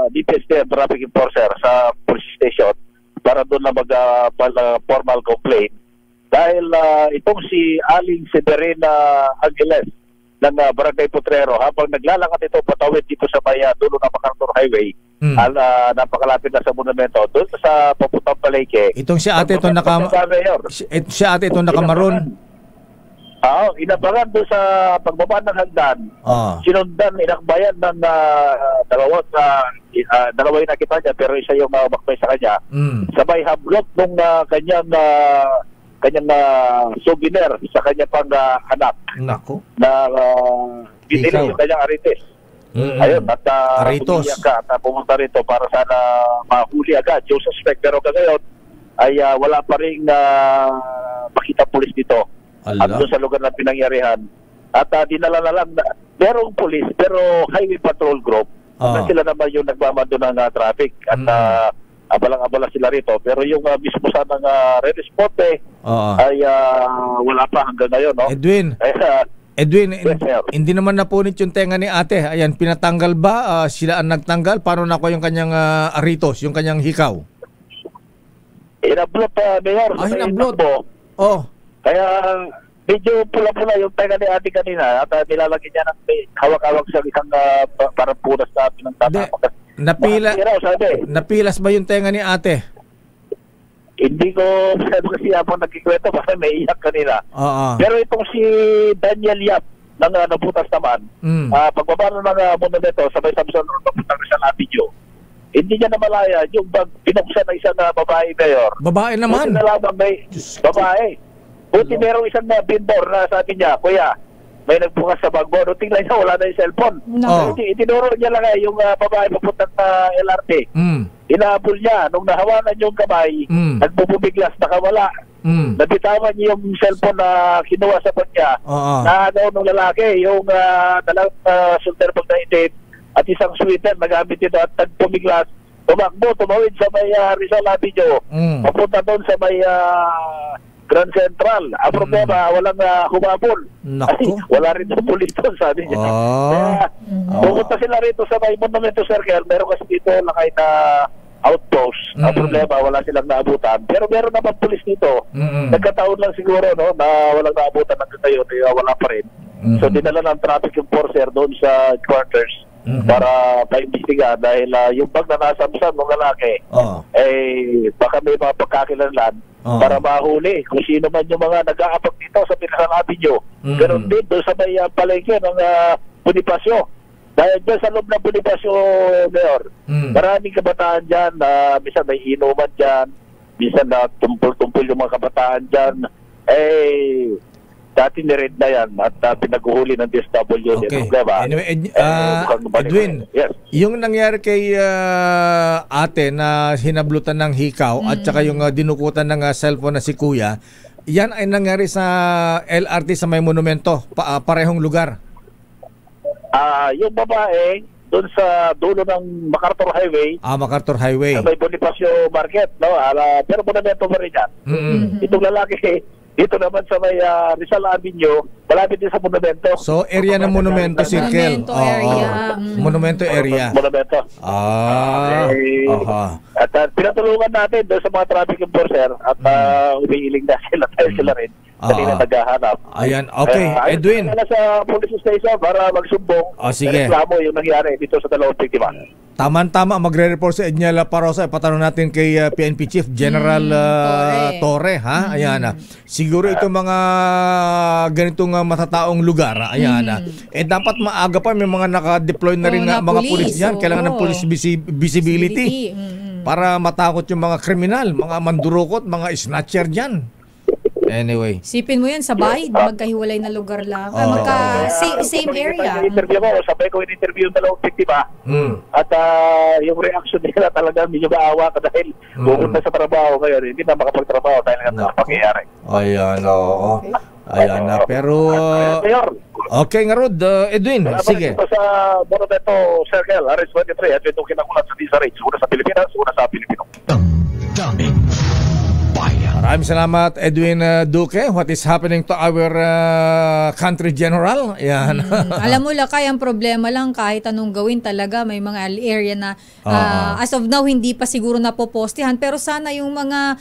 DPST traffic enforcer sa police station para doon na mag-formal complaint. Dahil itong si Aling Severina Angeles ng Barangay Potrero, habang naglalakad ito patawid dito sa may dulo ng MacArthur Highway, napakalapit na sa monumento, doon sa papuntang palengke. Itong si ate ito nakamaroon. Inabangan doon sa pagbaba ng hagdan, sinundan, inakbayan ng dalawa yung nakita niya, pero isa yung bakbay sa kanya. Sabay hablot nung kanyang souvenir sa kanya pang anak. Nako. Na binili yung kanyang arites. Ayun, at pumunta rito para sana mahuli agad yung suspect. Pero ngayon ay wala pa rin makita pulis dito. At doon sa lugar na pinangyarihan. At dinala na lang, merong pulis, pero highway patrol group. Sila naman yung nagmamando ng traffic. At abalang-abala sila rito. Pero yung mismo sanang re-response ay wala pa hanggang ngayon. No? Edwin, hindi naman napunit yung tenga ni ate. Ayan, pinatanggal ba? Sila ang nagtanggal? Paano na ko yung kanyang aritos, yung kanyang hikaw? Inablot, Mayor. Inablot. Kaya medyo pula-pula yung tenga ni ate kanina at nilalagyan niya ng hawak-hawak sa isang parang punas na pinagtatapak. Napilas ba yung tenga ni ate? Hindi ko kasi habang nagkikwento kasi may iyak kanina. Pero itong si Daniel Yap ng nabutas naman, pagbaba ng mga monumento sabay-sabay papuntang Rizal Avenue, hindi niya namalaya yung pinuksan ng isang babae, Mayor. Babae naman? Babae. Buti merong isang vendor na sabi niya, Kuya, may nagbukas sa bag mo. Nung tingnan niya, wala na yung cellphone. Itinuro niya lang yung babae papuntang LRT. Inahabol niya. Nung nahawakan yung kamay, nagbububiglas, nakawala. Nabitawan niya yung cellphone na kinuha sa bag niya. Nung lalaki, yung dalang shoulder bag na itim at isang sweater, nagamit ito at nagpumiglas. tumawid sa may Rizal Avenue. Papunta doon sa may Grand Central. Ang problema, walang humabol. Ay, wala rin sa pulis doon, sabi niya. Kaya, pumunta sila rito sa may Monumento Circle. Meron kasi dito nakay na outpost. Ang problema, wala silang naabutan. Pero meron naman pulis dito. Nagkataon lang siguro, no, na walang naabutan ng katayon. Wala pa rin. So, dinala ng traffic enforcer doon sa quarters para paimbestiga dahil yung bag na nasamsan ng lalaki baka may mga pagkakilanlan para mahuli kung sino man yung mga nag-aabag dito sa Rizal Avenue. Ganon din doon sa may palengke ng Bonifacio. Dahil dyan sa loob ng Bonifacio, Mayor, maraming kabataan dyan, minsan may inuman dyan, minsan na tumpul-tumpul yung mga kabataan dyan. Dati ni-read na yan at pinag-uhuli ng DSW. Okay. Anyway, Edwin, yes. Yung nangyari kay ate na hinablutan ng hikaw at saka yung dinukutan ng cellphone na si Kuya, yan ay nangyari sa LRT sa may monumento, parehong lugar. Yung babae, doon sa dulo ng MacArthur Highway. MacArthur Highway. Sa may Bonifacio Market, no? Pero monumento pa rin yan. Itong lalaki, dito naman sa may Rizal Avenue, malapit din sa monumento. So, area ng monumento, circle. Monumento area. Monumento area. Monumento. At pinatulungan natin doon sa mga traffic enforcer at umiiling na sila, tayo sila rin. Kanina naghahanap. Ayan, okay. Edwin. Ayun sa police station para magsumbong. Sige. Reklamo yung nangyari dito sa dalawang biktima. Tama-tama, magre-report si Edniel Parosa. Patanong natin kay PNP Chief General Torre. Ha? Ayan. Siguro itong mga ganitong matataong lugar. Ayan. Dapat maaga pa may mga naka-deploy na rin mga pulis dyan. Kailangan ng police visibility. Para matakot yung mga kriminal, mga mandurukot, mga snatcher dyan. Anyway. Sipin mo yan sa bahay, magkahiwalay na lugar lang. Same area. Sabay ko in-interview yung dalawang biktima. At yung reaction nila talaga medyo maawa ka dahil pupunta sa trabaho ngayon. Hindi na makapagtrabaho dahil nga pangyayari. Ayan, oo. Ayan na. Pero, okay nga Rod, Edwin, sige. Sa Monumento Circle, RS-23, at itong kinakulat sa DSRH, una sa Pilipinas, una sa Pilipino. Damdaming Bayan. Maraming salamat, Edwin Duque. What is happening to our country general? Ayan. Alam mo, Lakay, ang problema lang kahit anong gawin talaga, may mga area na as of now hindi pa siguro napopostihan, pero sana yung mga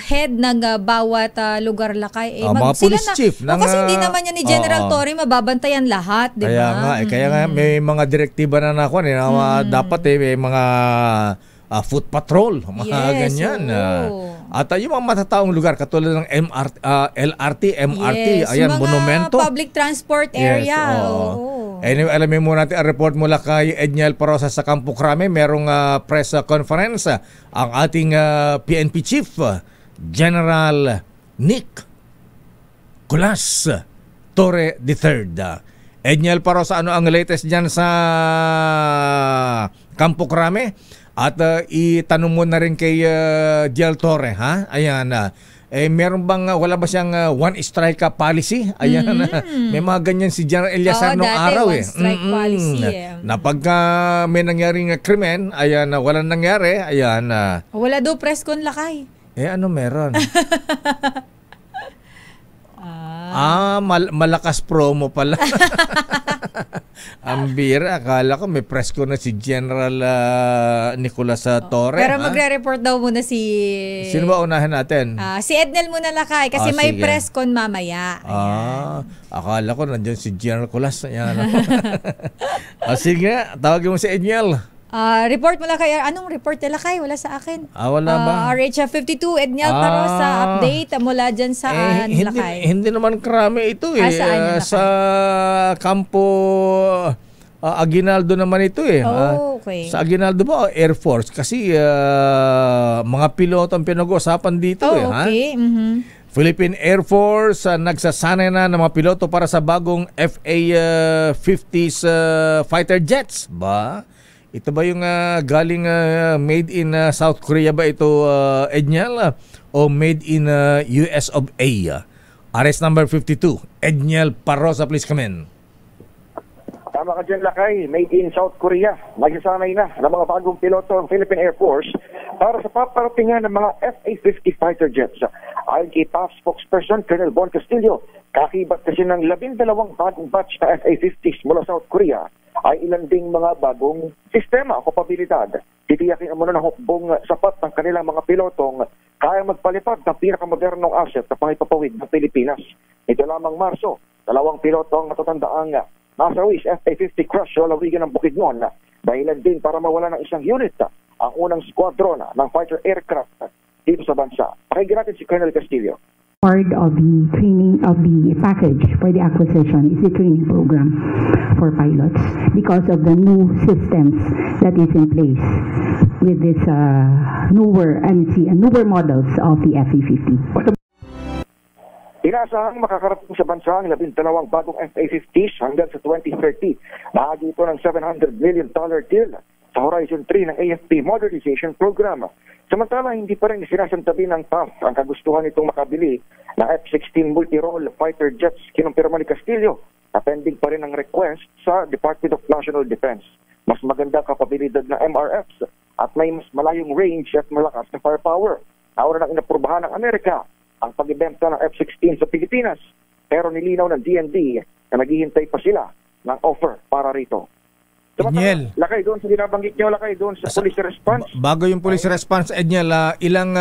head ng bawat lugar, Lakay, mga police chief kasi hindi naman yan ni General Torre mababantayan lahat, di ba? Kaya nga may mga direktiba na nakuha dapat may mga foot patrol, mga ganyan. At yung mga matataong lugar katulad ng LRT, MRT, ayan, monumento. Public transport area. Anyway, alamin muna natin ang report mula kay Edniel Parosa sa Campo Crame. Merong press conference ang ating PNP Chief General Nick Colas Torre III. Edniel Parosa, ano ang latest dyan sa Campo Crame? At itanong mo na rin kay Gial Torre, ha? Ayan. Meron bang, wala ba siyang one strike policy? Ayan. May mga ganyan si General Eliasar noong araw. One strike policy. Na pagka may nangyaring krimen, ayan, walang nangyari, ayan. Wala daw press con, Lakay. Ano meron? Malakas promo pala. Ang bira, akala ko may press ko na si General Nicolas Torre. Pero magre-report daw muna si... Sino ba unahin natin? Si Ednel muna, Lakay, kasi may press con mamaya. Akala ko nandiyan si General Nicolas. Sige, tawagin mo si Edniel. Report mo lang kay, anong report nila kay? Wala sa akin. Wala ba? RH52, Edniel Parosa, update mula dyan saan, Lakay? Hindi naman krami ito sa Campo Aguinaldo naman ito okay. Sa Aguinaldo ba Air Force? Kasi mga piloto ang pinag-uusapan dito okay. Philippine Air Force nagsasanay na ng mga piloto para sa bagong FA-50s fighter jets ba? Ito ba yung galing made in South Korea ba ito, Edniel? O made in US of A? Arrest number 52, Edniel Parosa, please come in. Tama ka dyan, Lakay. Made in South Korea. Nagsasanay na ng mga bagong piloto ng Philippine Air Force para sa paparatingan ng mga FA-50 fighter jets. Ayon kay PAF spokesperson Colonel Bon Castillo, kakibat kasi ng 12 bagong batch na FA-50s mula South Korea ay ilan ding mga bagong sistema o kapabilidad. Titiyakin muna ng hukbong sapat ng kanilang mga pilotong kaya magpalipad ng pinakamodernong asset na pangipapawid ng Pilipinas. Ito lamang Marso, 2 piloto ang natatandaang nasa Ruiz FA-50 crush sa lalawigan ng Bukidnon. Dahilan din para mawala ng isang unit ang unang squadron ng fighter aircraft dito sa bansa. Pakinggan natin si Colonel Castillo. Part of the training of the package for the acquisition is the training program for pilots because of the new systems that is in place with this newer models of the FA-50. Inaasahang makakarating sa bansa ang 12 bagong FA-50s hanggang sa 2030. Bahagi ito ng $700 million deal sa Horizon 3 ng AFP Modernization Program. Samantala, hindi pa rin sinasantabi ng PAF ang kagustuhan nitong makabili ng F-16 multi-role fighter jets. Kinumpirma ni Castillo na pending pa rin ang request sa Department of National Defense. Mas maganda kapabilidad ng MRFs at may mas malayong range at malakas na firepower. Nauna nang inaprubahan ng Amerika ang pagbebenta ng F-16 sa Pilipinas, pero nilinaw ng DND na naghihintay pa sila ng offer para rito. Edniel, Lakay, doon sa binabanggit nyo, Lakay, doon sa police response. Bago yung police response, Edniel, ilang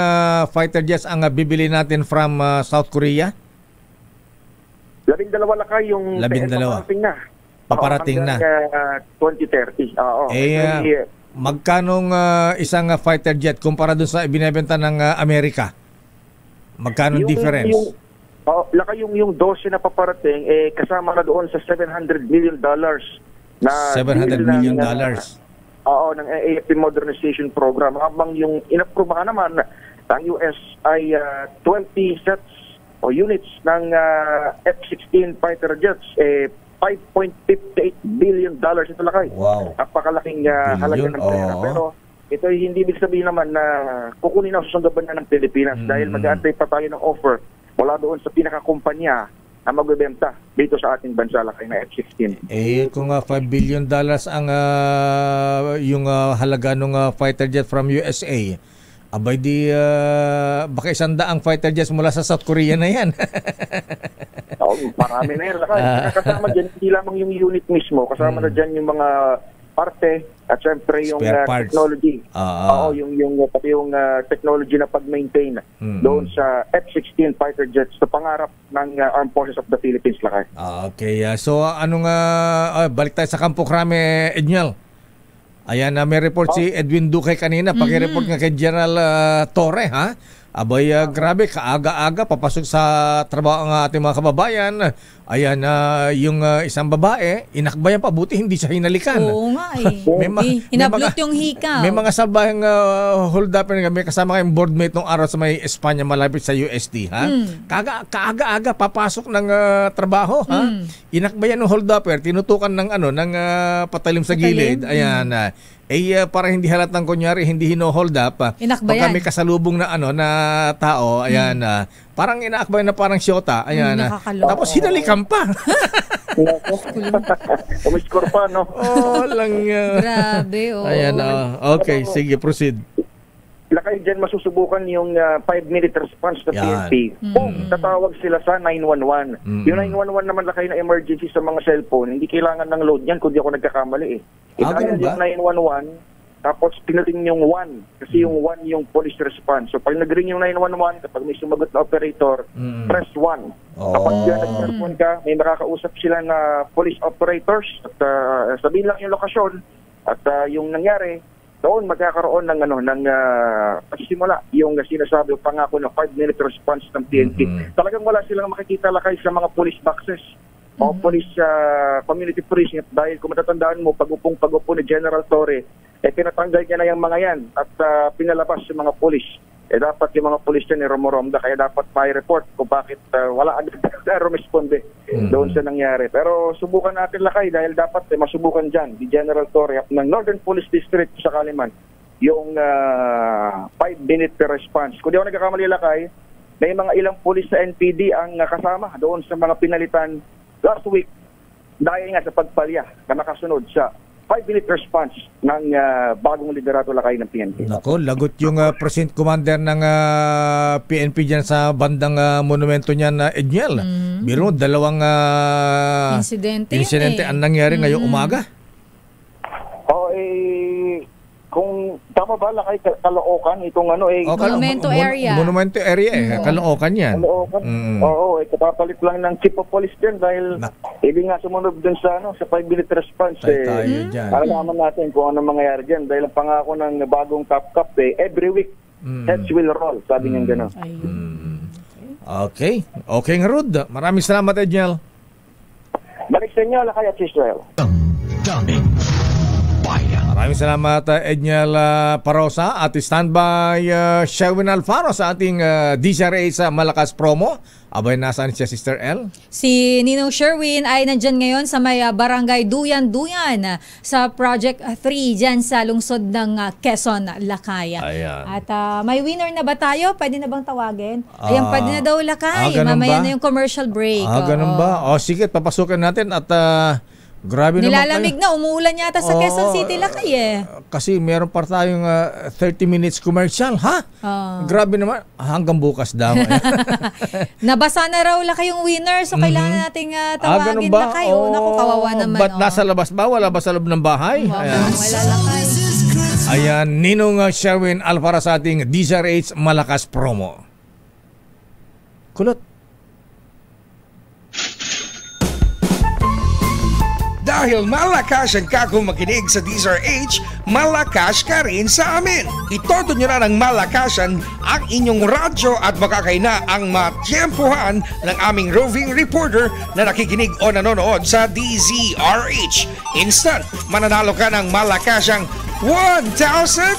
fighter jets ang bibili natin from South Korea? 12, Lakay, yung 12. Paparating na. Paparating na. 2030. Oo. Magkanong isang fighter jet kumpara doon sa ibinebenta ng Amerika? Magkano difference? Lakay, yung 12 na paparating, kasama na doon sa $700 million na $700 million. Oo, ng AFP Modernization Program. Habang yung inaprubahan naman ng US ay 20 sets o units ng F-16 fighter jets, $5.58 billion ito, Lakay. Wow. Napakalaking halaga ng pera. Pero ito ay hindi ibig sabihin naman na kukunin ang susundaban na ng Pilipinas dahil mag-aantay pa tayo ng offer mula doon sa pinakakumpanya na magbebenta dito sa ating bansa, Lakay, na F-16. Kung $5 billion ang yung halaga ng fighter jet from USA, abay di baka 100 fighter jets mula sa South Korea na yan. Marami na yan, Lakay. Kasama dyan, hindi lamang yung unit mismo, kasama na dyan yung mga parte at syempre yung technology. Pati yung technology na pag-maintain doon sa F-16 fighter jets sa pangarap ng Armed Forces of the Philippines, Lakay. Okay. So balik tayo sa Campo Crame, Edniel. Ayan, may report si Edwin Duque kanina. Paki-report nga kay General Torre, ha? Abay, grabe, kaaga-aga, papasok sa trabaho ang ating mga kababayan. Ayan, yung isang babae, inakbayan pa, buti hindi siya hinalikan. Oo nga hinablot yung hika. May mga salbahang hold-up na may kasama kayong boardmate nung araw sa may Espanya, malapit sa UST, ha? Kaaga-aga, papasok ng trabaho, ha? Inakbayan ng hold-upper, tinutukan ng patalim sa gilid. Ayan, para hindi halatang kunyari hindi hino-hold up pagka may kasalubong na na tao, ayan, parang inaakbay na parang siyota, ayan, tapos hinalikan pa. Umiskor pa, no? Grabe, ayan, okay, sige, proceed. Lakay, dyan masusubukan yung 5-minute response na PNP. Tatawag sila sa 911. Yung 911 naman, Lakay, na emergency sa mga cellphone, hindi kailangan ng load yan kundi ako nagkakamali. Ito yung 911, tapos pinating yung 1 kasi yung 1 yung police response. So pag nag-ring yung 911, kapag may sumagot na operator, press 1. Kapag nag-respond ka, may makakausap sila na police operators at sabihin lang yung lokasyon at yung nangyari. Doon magkakaroon ng pasimula yung sinasabi o pangako ng 5-minute response ng PNP. Talagang wala silang makikita, Lakay, sa mga police boxes o police community precinct dahil kung matatandaan mo, pag-upo ni General Torre, pinatanggal niya na yung mga yan at pinalabas yung mga police. Dapat yung mga police yan romoromda, kaya dapat may report kung bakit wala agad rumisponde doon sa nangyari. Pero subukan natin, Lakay, dahil dapat masubukan dyan di General Torre ng Northern Police District sa Kaliman yung 5-minute response. Kung di ako nagkakamali, Lakay, may mga ilang police sa NPD ang kasama doon sa mga pinalitan last week dahil nga sa pagpalya na nakasunod sa 5-minute response ng bagong liderato lakay ng PNP. Nako, lagot yung President Commander ng PNP dyan sa bandang monumento niyan na Edniel. Biro, dalawang insidente ang nangyari ngayong umaga. Kung tama ba lakay Caloocan itong Monumento area. Monumento area Caloocan yan. Caloocan. Oo, kapapalit lang ng chief of police din dahil hindi nga sumunod dun sa 5-minute response para naman natin kung ano mangyayari diyan dahil ang pangako ng bagong top cup every week heads will roll, sabi niya gano'n. Okay nga Rod. Maraming salamat, Edniel. Balik sa inyo lakay at Israel. Damdamin Bayan. Maraming salamat, Edniel Parosa, at standby Sherwin Alfaro sa ating DCRA sa Malakas promo. Abay, nasaan siya, Sister L? Si Ninong Sherwin ay nandyan ngayon sa may barangay Duyan-Duyan sa Project 3 dyan sa lungsod ng Quezon, Lakay. At may winner na ba tayo? Pwede na bang tawagin? Ayan, pwede na daw Lakay. Mamaya na yung commercial break. Ganun ba? Sige, papasukin natin at grabe nilalamig na, umuulan yata sa Quezon City Lakay kasi meron pa tayong 30 minutes commercial, ha? Grabe naman, hanggang bukas daw. Nabasa na raw Lakay yung winner, so kailangan nating tawagin Lakay. Naku, kawawa naman. Ba't nasa labas ba? Wala ba sa loob ng bahay? Wala Lakay. Ayan, Ninong Sherwin Alfaro sa ating DZRH Malakas promo. Kulot. Dahil malakas ang kakong makinig sa DZRH, malakas ka rin sa amin. Itodo nyo na ng malakasan ang inyong radyo at makakay na ang matyempohan ng aming roving reporter na nakikinig o nanonood sa DZRH. Instant, mananalo ka ng malakasang 1,000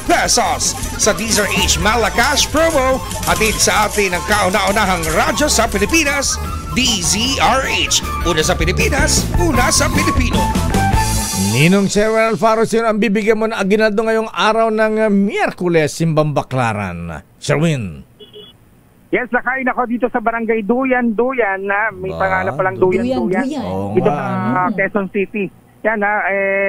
pesos sa DZRH Malakas promo, hatid sa atin ang kauna-unahang radyo sa Pilipinas, DZRH. Una sa Pilipinas, una sa Pilipino. Ninong Sherwin Alfaro, sino ang bibigyan mo na aginaldo ngayong araw ng Miyerkules, Simbang Baklaran? Sherwin. Yes, nakain ako dito sa barangay Duyan-Duyan na may pangalan palang Duyan-Duyan. Dito sa Quezon City. Yan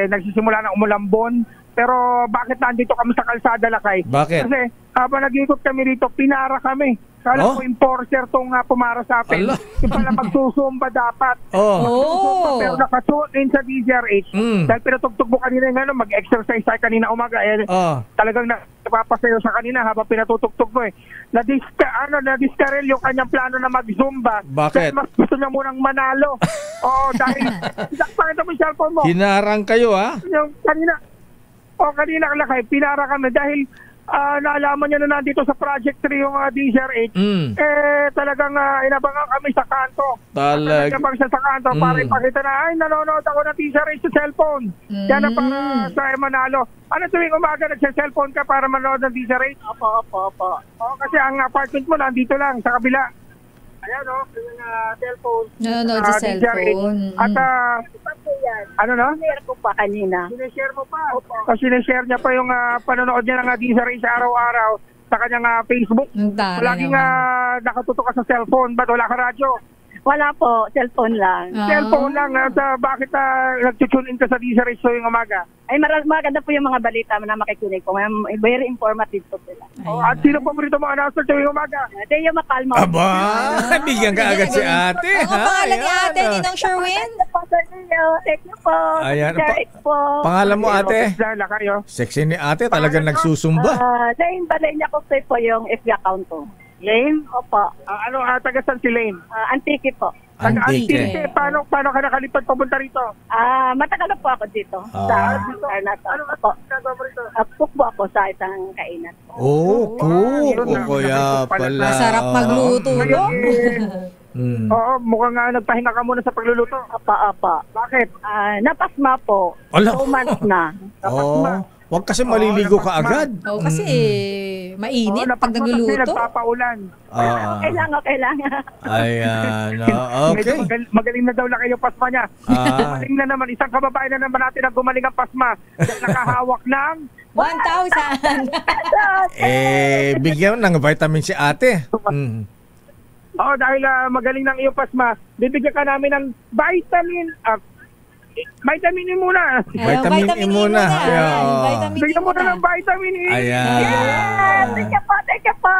nagsisimula ng umulambon. Pero bakit nandito kami sa kalsada, Lakay? Bakit? Kasi habang nag-ikot kami rito, pinara kami. Kala ko enforcer tong pumara sa atin. Yung pala magsusumba dapat. Pero nakasuot din sa DZRH. Dahil pinatugtog mo kanina yung mag-exercise tayo kanina umaga. Talagang napapasayo sa kanina habang pinatutugtog mo nadiskarel yung kanyang plano na mag-zumba. Bakit? Dahil mas gusto niya munang manalo. Dahil pakita mo yung cellphone mo. Hinarang kayo, Yung kanina Lakay, pinara kami dahil naalaman niya na nandito sa Project 3 yung DZRH. Talagang inabangan kami sa kanto. Inabang siya sa kanto para ipakita na, nanonood ako ng DZRH sa cellphone. Yan na para sa manalo. Ano tuwing umaga nagsa-cellphone ka para manood ng DZRH? Opo. Kasi ang apartment mo nandito lang, sa kabila. Ayan yung cellphone. Nanonood sa cellphone. At Sineshare ko pa kanina. Sineshare mo pa? Sineshare niya pa yung panonood niya ng DZRH araw-araw sa kanyang Facebook. Laging nakatutok ka sa cellphone. Ba't wala ka radyo? Wala po, cellphone lang. Cellphone lang. Bakit nag-tune in ka sa DZRH so yung umaga? Ay, maganda po yung mga balita na makikinig po. Very informative po sila. At sino po rito mga announcer tuwing umaga? Deo Macalma. Aba, bigyan ka agad si ate. Ang pangalan ni ate, Ninong Sherwin? Thank you po. Ayan, pangalan mo ate? Sexy ni ate, talagang nagsusumba. Lane Balenya ko po yung FB account ko. Lane? Opo. Taga-san si Lane? Antique po. Antique. Paano ka nakalipad papunta rito? Matagal na po ako dito. Sa cook po ako sa isang kainan. Kaya pala. Masarap magluto, no? Oo, mukhang nagpahinga ka muna sa pagluluto. Apa. Bakit? Napasma po. 2 months na. Napasma. Huwag kasi maliligo ka agad. Kasi mainit pag nagluluto. Kasi nagpapaulan. Kailangan. Ayan. Okay. Magaling na daw na kayo pasma niya. Gumaling na naman. Isang kababae na naman natin ang gumaling ang pasma. Nakahawak ng 1,000. Bigyan ng vitamin si ate. Dahil magaling ng iyong pasma, bibigyan ka namin ng vitamin Vitamin E muna. Vitamin E muna. Bigyan mo na ng vitamin E. Ayan. Yes! Thank you po.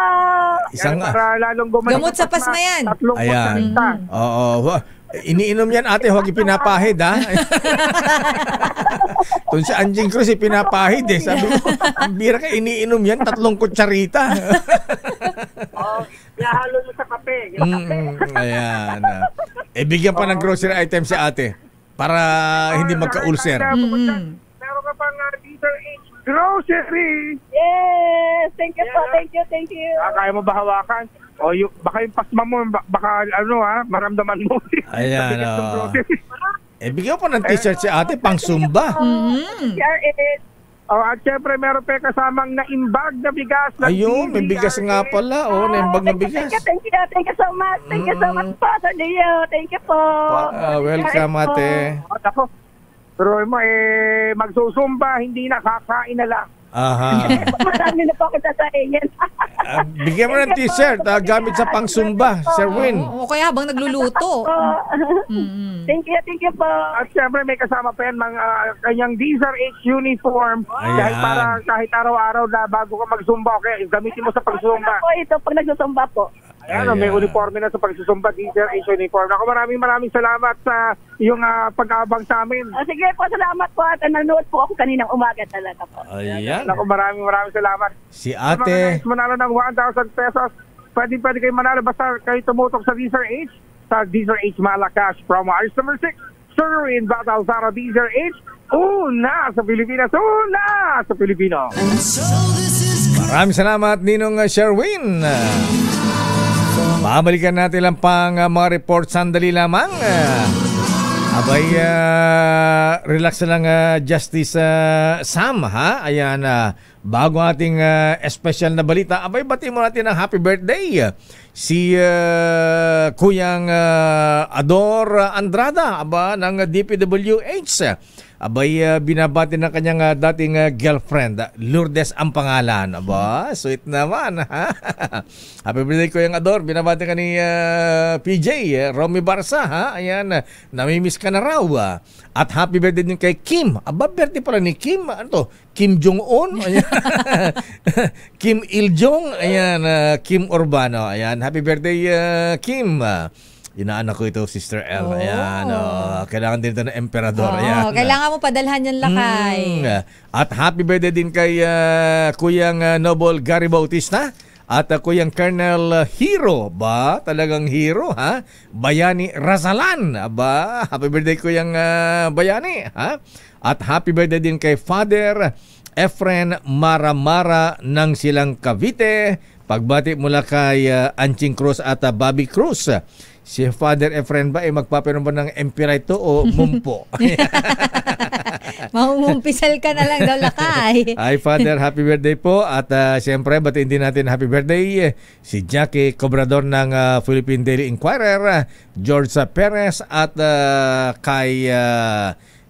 Isang para lalong gumalik. Gamot sa pasma yan. Ayan. Oo. Iniinom yan ate, huwag ipinapahid ha. Kung si Anjing Cruz ipinapahid eh. Sabi ko, bira ka iniinom yan, 3 kutsarita. Ihalo mo sa kape. Ayan. Bigyan pa ng grocery item si ate para hindi magka-ulcer. Meron ka pang Diesel H grocery. Yes! Thank you po. Thank you. Kaya mo ba hawakan? O baka yung pasma mo, baka maramdaman mo. Ayan. Bigyan pa ng t-shirt si ate pang Zumba. At syempre meron pa kasamang naimbag na bigas. Ayun, may bigas nga pala. Naimbag na bigas. Thank you so much. Thank you so much po, Sir Leo. Thank you po. Welcome ate. Ako, pero magsusumba, hindi nakakain na lang. Aha. Marami na po ako sasaingin. Bigyan mo ng t-shirt gamit sa pang-Zumba, Sir Win. O kaya habang nagluluto. Thank you po. At syempre may kasama pa yan mga kanyang Diesel H uniform. Dahil para kahit araw-araw na bago ka mag-Zumba, okay, gamitin mo sa pag-Zumba. Ito pag nag-Zumba po. Ayan, may uniforme na sa pagsusumba, Diesel H uniform. Ako maraming salamat sa iyong pag-aabang sa amin. Sige po, salamat po at nanood po ako kaninang umaga talaga po. Ayan. Ako maraming salamat. Si ate. Mga guys, manalo ng 1,000 pesos. Pwede kayo manalo basta kayo tumutok sa Diesel H. Sa Diesel H Malacash promo. Ayos number 6, Sir in Battle Zara Diesel H. Una sa Pilipinas. Una sa Pilipino. Maraming salamat, Ninong Sherwin. Babalikan natin lang pang mga report sandali lamang. Relax lang Justice Sam ha. Ayan, bago ating special na balita, bati mo natin ng happy birthday si Kuyang Ador Andrada ng DPWH. Binabati ng kanyang dating girlfriend, Lourdes ang pangalan. Sweet naman ha. Happy birthday Kuyang Ador. Binabati ka ni PJ Romy Barsa ha. Ayan, namimiss ka na raw. At happy birthday din kay Kim. Birthday pala ni Kim. Ano to? Kim Jong-un. Kim Il-jong. Ayan, Kim Urbano. Ayan, happy birthday Kim. Inaanak ko ito, Sister L. Ayan, kailangan din ito ng emperador. Ayan. Kailangan mo padalhan yan, Lakay. At happy birthday din kay Kuyang Noble Gary Bautista at Kuyang Colonel Hero. Talagang hero, ha? Bayani Razalan. Happy birthday Kuyang Bayani, ha? At happy birthday din kay Father Efren Maramara ng Silang Cavite. Pagbati mula kay Anching Cruz at Bobby Cruz. Si Father Efren ba magpapinom ba ng Empirito o Mumpo? Mangumpisal ka na lang daw, Lakay. Ay, Father, happy birthday po. At siyempre, batiin din natin happy birthday si Jackie Cobrador ng Philippine Daily Inquirer, George Perez at kay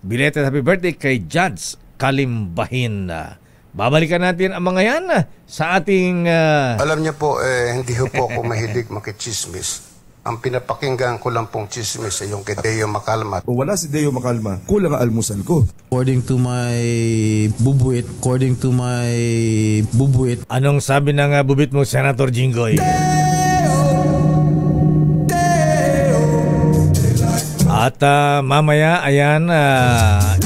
belated happy birthday kay Judge Kalimbahin. Babalikan natin ang mga yan sa ating... Alam niyo po, hindi po ako mahilig makichismis. Ang pinapakinggan ko lang pong chismis ay yung kay Deo Macalma. Kung wala si Deo Macalma, kulang ang almusal ko. According to my bubuit. Anong sabi ng bubit mo, Senator Jinggoy? At mamaya, ayan,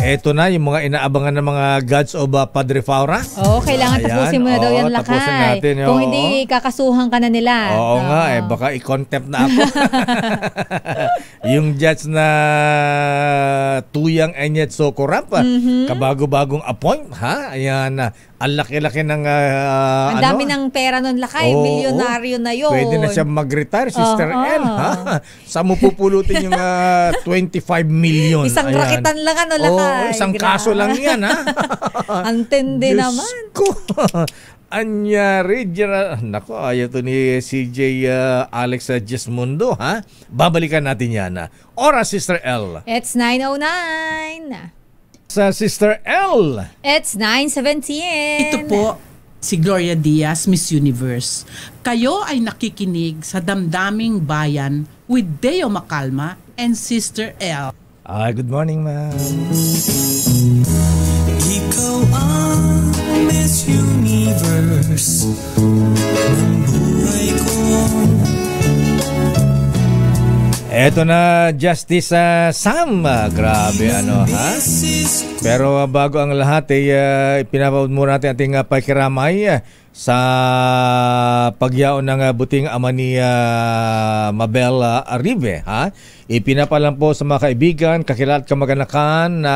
eto na yung mga inaabangan ng mga gods of Padre Faura. Kailangan tapusin mo na daw yan, Lakay. Natin, kung hindi, kakasuhan ka na nila. Nga, baka i-contempt na ako. Yung judge na Tuyang Enyet Socorap, kabago-bagong appoint, ha? Ayan, ang laki-laki ng ang dami ng pera nun, Lakay. Milyonaryo na yun. Pwede na siya mag-retire, Sister L, ha? Saan mo pupulutin yung 25 million? Isang rakitan lang, Lakay. Isang kaso lang yan, ha? Antindi naman. Ko. Anyari, nako, ayaw to ni CJ Alex Gismundo, ha? Babalikan natin yan. Oras, Sister L. It's 9:09. Sa Sister L. It's 9:17. Ito po, si Gloria Diaz, Miss Universe. Kayo ay nakikinig sa Damdaming Bayan with Deo Macalma and Sister L. Good morning, ma'am. Ikaw ang Miss Universe ng buhay ko. Eto na, Justice Sam. Grabe, ano, ha? Pero bago ang lahat, pinapawad muna natin ating pakiramay sa pagyaon ng buting ama ni Mabel Aribe, ha? Ipinapalam po sa mga kaibigan, kakilala at kamag-anakan na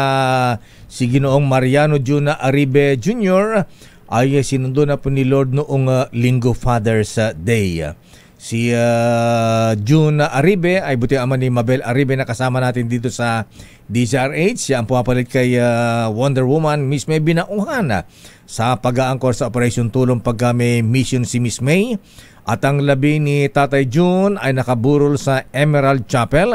si Ginoong Mariano Juna Aribe Jr. ay sinundo na po ni Lord noong Linggo Father's Day. Si June Aribe ay buti ama ni Mabel Aribe na kasama natin dito sa DZRH. Siya ang pumapalit kay Wonder Woman Miss May Binauhan sa pag-aangkor sa Operation Tulong pagka may mission si Miss May. At ang labi ni Tatay June ay nakaburol sa Emerald Chapel,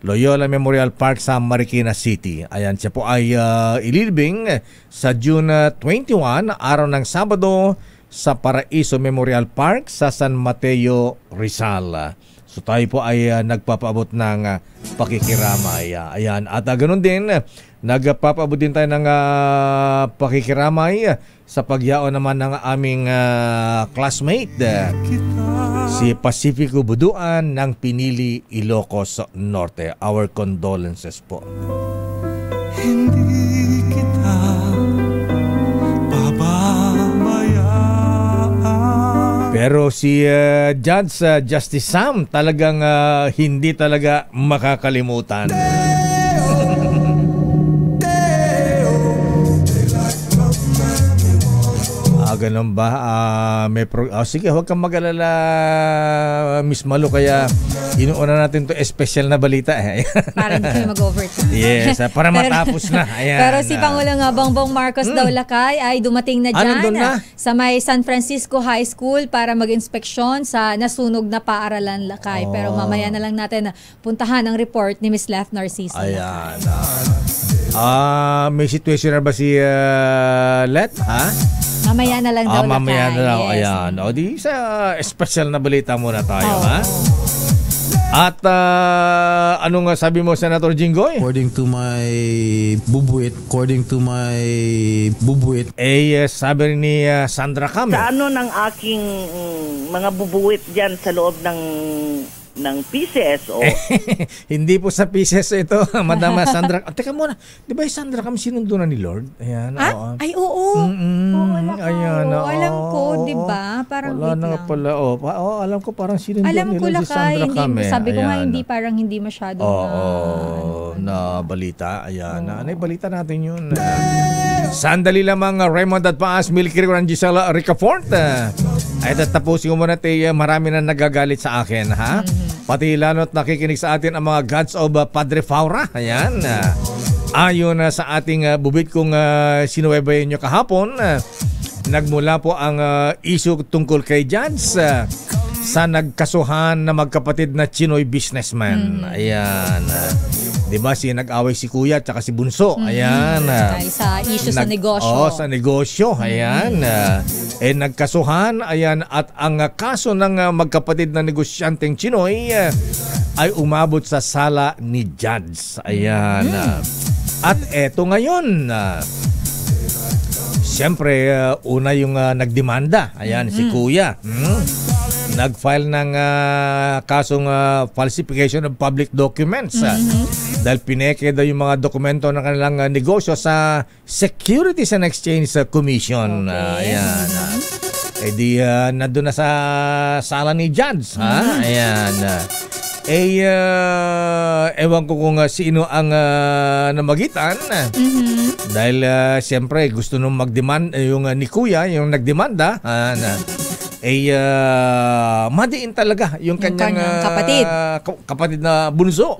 Loyola Memorial Park sa Marikina City. Ayan, siya po ay ililibing sa June 21, araw ng Sabado, sa Paraiso Memorial Park sa San Mateo, Rizal. So tayo po ay nagpapaabot ng pakikiramay. Ayan. At ganoon din, nagpapaabot din tayo ng pakikiramay sa pagyaon naman ng aming classmate, si Pacifico Buduan ng Pinili, Ilocos Norte. Our condolences po. Hindi kita pero si Judge Justice Sam talagang hindi talaga makakalimutan. Ganun ba? Sige, huwag kang mag-alala, Miss Malu, kaya inuuna natin to special na balita. Para hindi kami mag-overtime. Yes, para matapos na. Ayan. Pero si Pangulong Bongbong Marcos daw lakay ay dumating na dyan sa may San Francisco High School para mag-inspeksyon sa nasunog na paaralan lakay. Pero mamaya na lang natin puntahan ang report ni Miss Leth Narciso. Ayan. May situation na ba si Let? Ha? Mamaya na lang daw mamaya na lang. Yes. Ayan. O di sa special na balita muna tayo, ha? At anong sabi mo, Senator Jinggoy? According to my bubuit. Sabi ni Sandra Cam. Sa ano ng aking mga bubuit dyan sa loob ng PCSO. Hindi po sa PCSO ito, Madam Sandra. Teka muna, di ba yung Sandra Cam sinundo na ni Lord? Ayan. Ay, oo. Ayan. Alam ko, di ba? Parang wala na pala. Alam ko parang sinundo ni Lord si Sandra Cam. Sabi ko nga, hindi masyado na balita. Ayan. Balita natin yun. Sandali lamang, Raymond at Paas, Milky Rico, Gisela Ricafort. Ay, tapusin ko muna marami na nagagalit sa akin, ha? Pati lalo't nakikinig sa atin ang mga gods of Padre Faura. Ayan. Ayon sa ating bubit kung sinuwaybayan nyo kahapon, nagmula po ang issue tungkol kay Judge sa nagkasuhan na magkapatid na Chinoy businessman. Ayan. Diba nag-away si Kuya at saka si Bunso. Ayan. Dahil sa issue sa negosyo. Sa negosyo. Ayan. Nagkasuhan. Ayan. At ang kaso ng magkapatid na negosyanteng Chinoy ay umabot sa sala ni Judge. Ayan. At eto ngayon. Siyempre, una yung nagdemanda. Ayan, si Kuya. Nag-file ng kasong falsification of public documents. Dahil pineke daw yung mga dokumento ng kanilang negosyo sa Securities and Exchange Commission. Ayan. Nandun na sa sala ni Judge. Ayan. Ewan ko kung sino ang namagitan. Dahil siyempre gusto nung mag-demand yung ni Kuya, yung nagdemanda. Madiin talaga yung kanyang kapatid na bunso.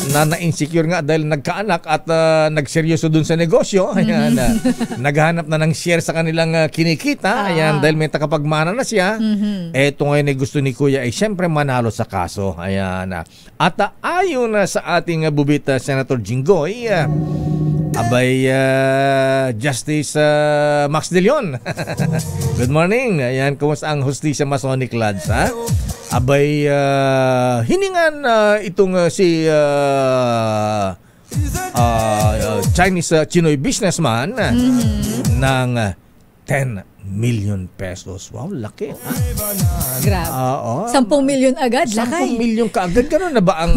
Na-insecure nga dahil nagkaanak at nagseryoso dun sa negosyo. Ayan, naghahanap na ng share sa kanilang kinikita. Ayan, dahil may takapagmana na siya. Eto ngayon ay gusto ni Kuya ay siyempre manalo sa kaso. Ayan. At ayon sa ating bubit Senator Jinggoy, Justice Max De Leon. Good morning. Ayan, kumusta ang Hustisya Masonic Lads, ha? abay hiningan itong si Chinese Chinoy businessman ng 10 million pesos. Wow, laki. Grabe. 10 million agad, lakay. 10 million kaagad. Gano'n na ba ang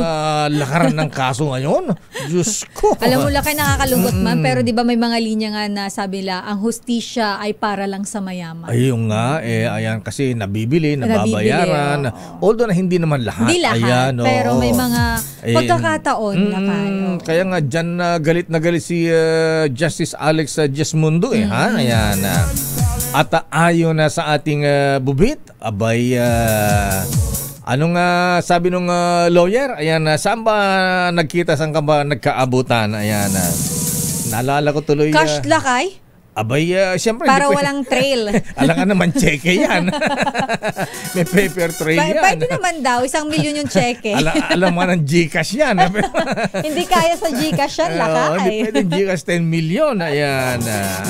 lakaran ng kaso ngayon? Diyos ko. Alam mo, lakay, nakakalungkot man. Pero di ba may mga linya nga na sabi nila, ang hustisya ay para lang sa mayaman. Ayun nga. Ayan, kasi nabibili, nababayaran. Although na hindi naman lahat. Hindi lahat. Ayan, pero may mga pagkakataon na tayo. Kaya nga, dyan galit na galit si Justice Alex Jesmundo. Ayan. At ayon na sa ating bubit, abay, anong sabi nung lawyer? Ayan, saan ba nagkita, saan ka ba nagkaabutan? Ayan, naalala ko tuloy. Cash lakay? Abay, siyempre. Para walang trail. Alam nga naman, cheque yan. May paper trail yan. Pwede naman daw, 1 million yung cheque. Alam mo ng Gcash yan. Hindi kaya sa Gcash yan, lakay. Hindi pwede Gcash 10 million. Ayan.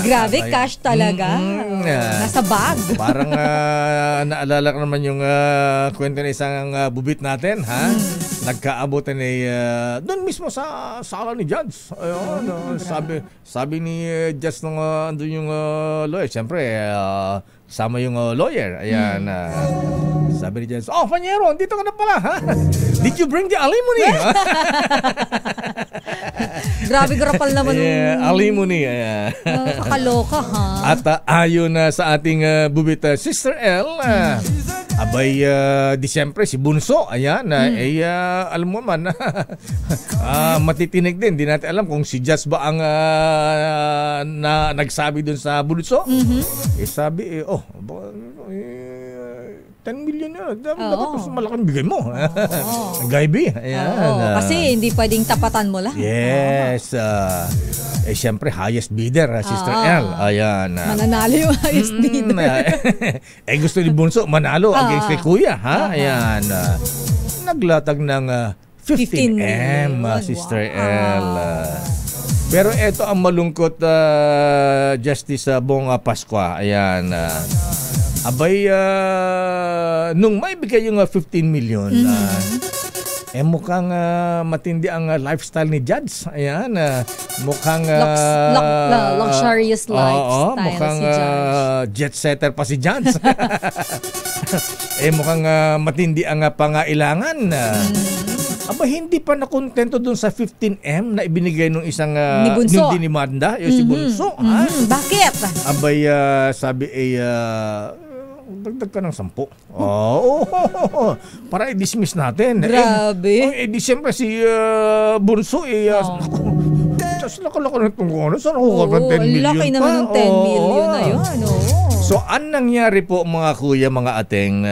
Grabe, cash talaga. Nasa bag. Parang naalala ko naman yung kwento na isang bubit natin. Nagkaabutan doon mismo sa sala ni Judge. Ayun, sabi ni Judge nung doon yung lawyer. Siyempre, sama yung lawyer. Ayan. Sabi ni Judge, Fanyero, dito ka na pala. Did you bring the alimony? Grabe, grapal naman. Alimony. Kakaloka, ha? At ayon sa ating bubit, Sister L, abay, di siyempre, si Bunso, ayan, alam mo man, matitinig din. Di natin alam kung si Judge ba ang nagsabi dun sa Bunso. Sabi, 10 million na. Dapat mas malaking bigay mo. Gaybi. Kasi hindi pwedeng tapatan mo lang. Yes. Siyempre, highest bidder, Sister L. Ayan. Mananalo yung highest bidder. Gusto ni Bunso manalo against kay Kuya. Ayan. Naglatag ng 15M, Sister L. Pero ito ang malungkot, Justice Bong Pascua. Ayan. Abay, nung may bigay yung 15 million, mukhang matindi ang lifestyle ni Judge. Ayan, mukhang luxurious lifestyle mukhang si Judge. Jet setter pa si Judge. Mukhang matindi ang pangailangan. Aba, hindi pa nakontento dun sa 15M na ibinigay nung isang nung dinimanda, yung si Bunso. Bakit? Abay, sabi dagdag ka ng 10. Para i-dismiss natin. Grabe. Di siyempre si Bunso, just lako-lako na itong ano. Saan ako ka ng 10 million pa? Laki naman ng 10 million na yun. So, anong nangyari po mga kuya, mga ateng?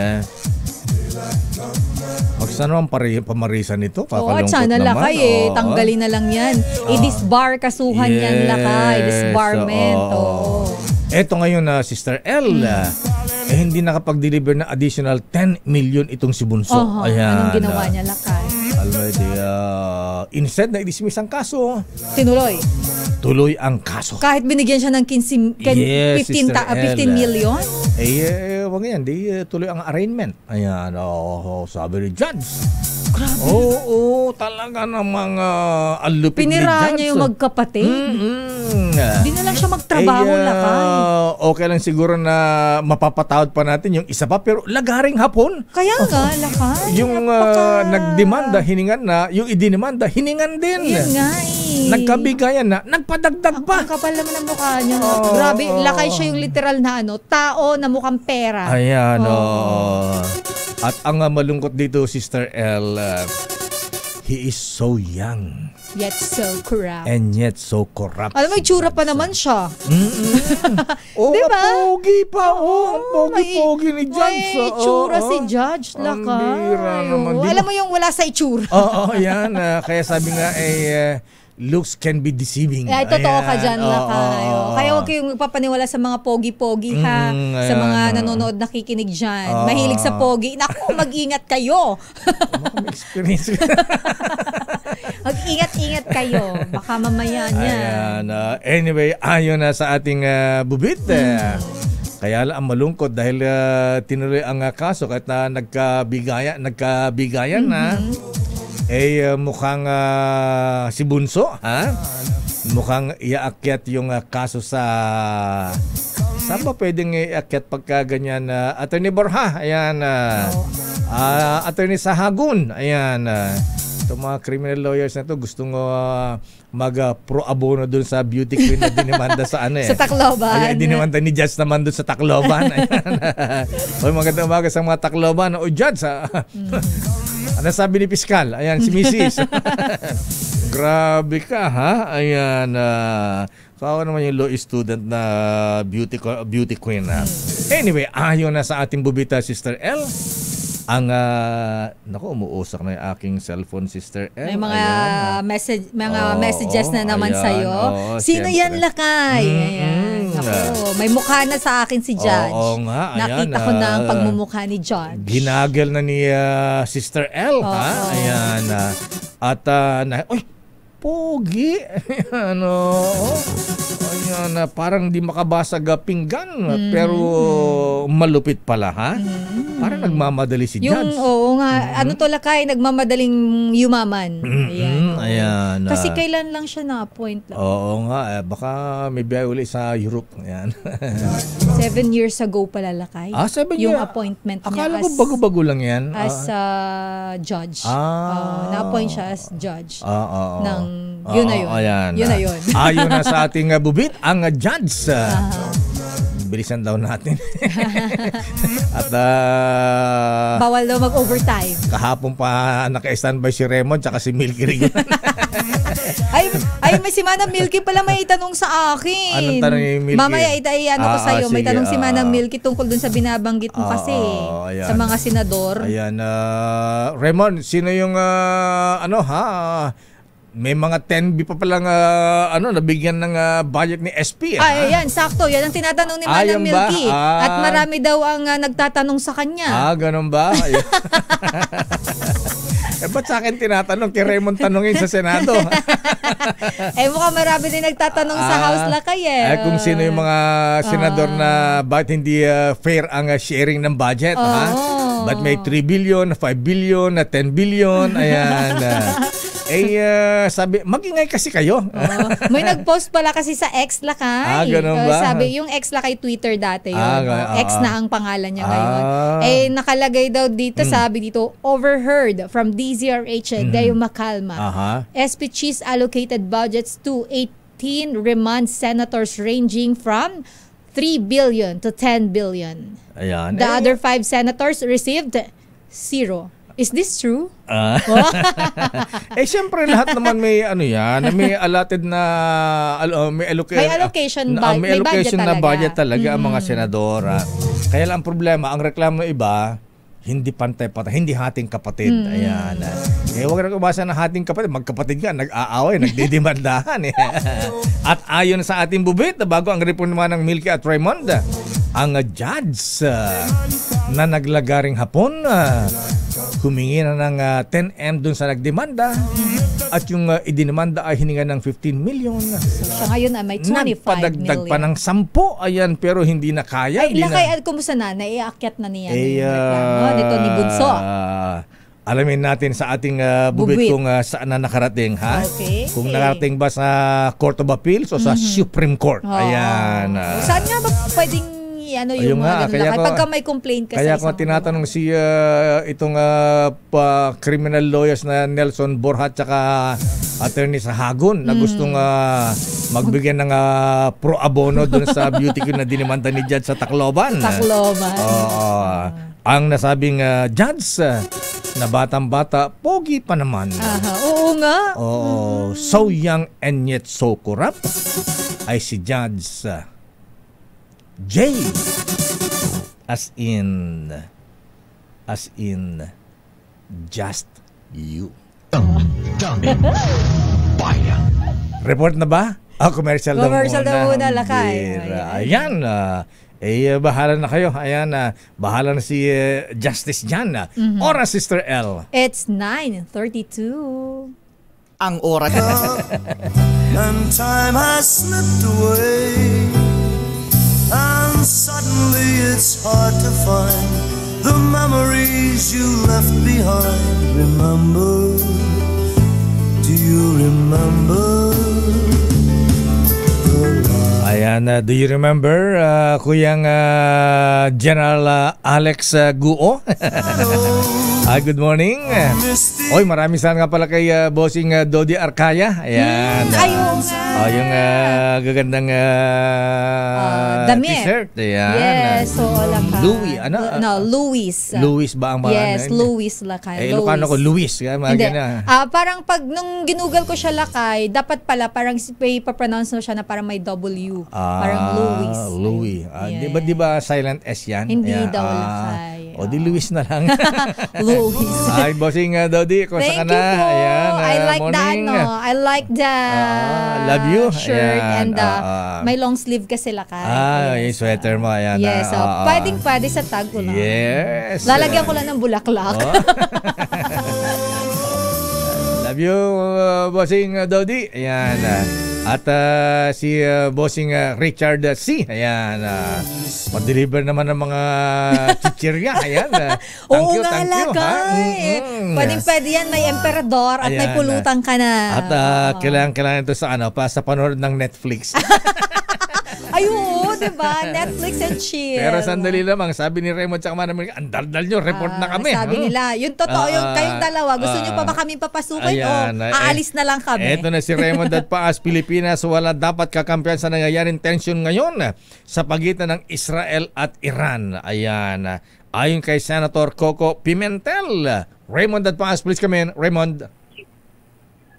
Saan naman pamarisan nito? At sana lakay tanggalin na lang yan. I-disbar kasuhan yan lakay. Disbarment. Eto ngayon na Sister L, hindi nakapag-deliver na additional 10 million itong si Bunso. Ayan. Anong ginawa niya lakay? Already, instead na i-dismiss ang kaso, tuloy ang kaso. Kahit binigyan siya ng 15 million? Wag yan. Tuloy ang arraignment. Ayan. Sabi ni Judge. Grabe. Talaga namang alupin ni Judge. Pinira niya yung magkapatid. Hindi na lang siya magtrabaho lakay. Okay lang siguro na mapapatawad pa natin yung isa pa, pero lagaring hapon. Kaya nga, lakay. Yung nagdemanda, hiningan na. Yung idinimanda, hiningan din. Yun nga Nagkabigayan na, nagpadagdag pa. Ang kapal naman ang mukha niya. Grabe, lakay siya yung literal na tao na mukhang pera. Ayan, At ang malungkot dito, Sister L, he is so young. Yet so corrupt. And yet so corrupt. Alam mo, itsura pa naman siya. Diba? Pogi pa. Pogi ni Judge. May itsura si Judge. Lakay. Alam mo yung wala sa itsura. Yan. Kaya sabi nga looks can be deceiving. Totoo ka dyan, lakay. Kaya huwag kayong papaniwala sa mga pogi-pogi, ha? Sa mga nanonood, nakikinig dyan. Mahilig sa pogi. Naku, mag-ingat kayo. Experience. Mag-ingat-ingat kayo. Baka mamaya niya. Anyway, ayon na sa ating bubit. Kaya lang ang malungkot dahil tinuloy ang kaso kahit na nagkabigayan na. Mukhang si Bunso, mukhang iaakyat yung kaso sa... Saan ba pwedeng iakyat pagka ganyan? Attorney Borja, ayan. Attorney Sahagun, ayan. Itong mga criminal lawyers na to gustong mag-pro abono dun sa beauty queen na dinimanda sa sa Tacloban. Ayan, dinimanda ni Judge naman dun sa Tacloban. Ayan. Magandang umaga sa mga Tacloban. O Judge, ano sabi ni Piskal? Ayan, si Mrs. Grabe ka, ha? Ayan, kawa naman yung law student na beauty queen. Anyway, ayon na sa ating bubita, Sister L. Ang umuusok na yung aking cellphone, Sister L. May mga messages na naman sa iyo. Sino siyempre. Yan, Lakay? Ayan. May mukha na sa akin si Judge. Oo nga, ayan. Nakita ko na ang pagmumukha ni Judge. Ginagel na ni Sister L, ha? Ayan. At uy, pogi. Ayan, parang di makabasag pinggan, pero malupit pala, ha? Parang nagmamadali si Judge. Oo nga. Ano to, Lakay? Nagmamadaling yumaman. Ayan. Ayan. Kasi kailan lang siya na-appoint lang? Oo nga. Baka may biyahe uli sa Europe. Ayan. 7 years ago pala, Lakay. 7 years? Yung appointment niya Akala ko bago-bago lang yan. As judge. Na-appoint siya as judge. Yun na yun. Ayan. Yun na yun. Ayon na sa ating bubit, ang judge. Bilisan daw natin. At bawal daw mag-overtime. Kahapon pa naka-standby si Raymond tsaka si Milky Rigon. ay, may si Manang Milky pala may itanong sa akin. Anong tanong ni Milky? Mamaya ko sa'yo. May tanong si Manang Milky tungkol dun sa binabanggit mo kasi. Sa mga senador. Ayan. Raymond, sino yung may mga 10B pa palang nabigyan ng budget ni SP. Ayan, sakto. Yan ang tinatanong ni Manang Milky. At marami daw ang nagtatanong sa kanya. Ganun ba? Ba't sa akin tinatanong? Kay Raymond tanongin sa Senado. Mukhang marami din nagtatanong sa House, Lakay. Kung sino yung mga senador na bakit hindi fair ang sharing ng budget. Ba't may 3 billion, 5 billion, 10 billion. Ayan. Sabi, magingay kasi kayo. May nag-post pala kasi sa X, Lakay. Ganun ba? Sabi, yung X, Lakay, Twitter dati yun. X na ang pangalan niya ngayon. Nakalagay daw dito, sabi dito, overheard from DZRH, Deo Macalma. SP Cheese allocated budgets to 18 remand senators ranging from 3 billion to 10 billion. Ayan. The other 5 senators received 0. Is this true? Siyempre lahat naman may may allotted na may allocation na budget talaga ang mga senadora. Kaya lang ang problema, ang reklamo ng iba, hindi pantay-pantay, hindi hating kapatid. Ayan. Huwag na umasa ng hating kapatid. Magkapatid nga, nag-aaway, nagdidimandahan. At ayon sa ating bubit, bago ang report naman ng Milky at Raymond, ang judge na naglagaring hapon, humingi na ng 10M dun sa nagdemanda at yung idinimanda ay hininga ng 15 million. Siya ngayon ay may 25 million. Nagpadagdag pa ng 10, ayan, pero hindi na kaya. Lakay, kumusta na? Naiakyat na niya yung reklamo nito ni Bunso. Alamin natin sa ating bubit kung saan na nakarating, ha? Okay. Kung nakarating ba sa Court of Appeals o sa Supreme Court. Ayan. Saan nga ba pwedeng yung mga ganun lang. Pagka may complaint ka kaya kung tinatanong si itong criminal lawyers na Nelson Borja at saka attorney Sahagun na gustong magbigyan ng pro abono doon sa beauty queen na dinimanda ni Judge sa Tacloban. Ang nasabing judge na batang-bata, pogi pa naman. Oo nga. So young and yet so corrupt ay si Judge J, as in just you. Damdamin Bayan. Report na ba? Commercial daw muna. Lakay. Ayan. Bahala na kayo. Ayan, bahala na si Justice Jan. Oras, Sister L. It's 9:32. Ang oras. And time has slipped away. And suddenly it's hard to find the memories you left behind. Remember, do you remember? Ayan, do you remember Kuyang General Alex Guo? Good morning. Oy, maraming salamat nga pala kay bossing Dodi Arcaya. Ayan. Ayun nga. Yung gagandang damit. t-shirt. Ayan. Yes, so Lakay. Louis, ano? No, Louis. Louis ba ang pangalan? Yes, Louis Lakay. Ilocano ko, Louis. Hindi. Parang pag nung ginugal ko siya Lakay, dapat pala parang ipapronounce mo siya na parang may W. Parang Louis. Louis. Yes. Di ba silent S yan? Hindi daw Lakay. O di Louis na lang. Louis. Ay, bossing Dodi, kung saan ka na? Ayan, I like morning. I like the love you. shirt Ayan. and may long sleeve kasi Lakay. Yung sweater mo. Ayan. Yes, so pwede sa tag ko lang. Yes. Lalagyan ko lang ng bulaklak. Love you, bossing Dodi. Ayan. At si bossing Richard C. Ayan. Mag-deliver naman ng mga chichirya. Ayan. Thank you. Pwede yan. May emperador at may pulutan ka na. At kailangan ito sa sa panonood ng Netflix. Ayun, diba? Netflix and chill. Pero sandali lamang, sabi ni Raymond tsaka Manamil, ang daldal nyo, report na kami. Sabi nila, yung totoo, yung kayong dalawa, gusto nyo pa ba kami papasukin o aalis na lang kami? Eto na si Raymond at Paas, Pilipinas, wala dapat kakampiyan sa nangyayaring tension ngayon sa pagitan ng Israel at Iran. Ayan. Ayon kay Senator Coco Pimentel. Raymond at Paas, please come in. Raymond.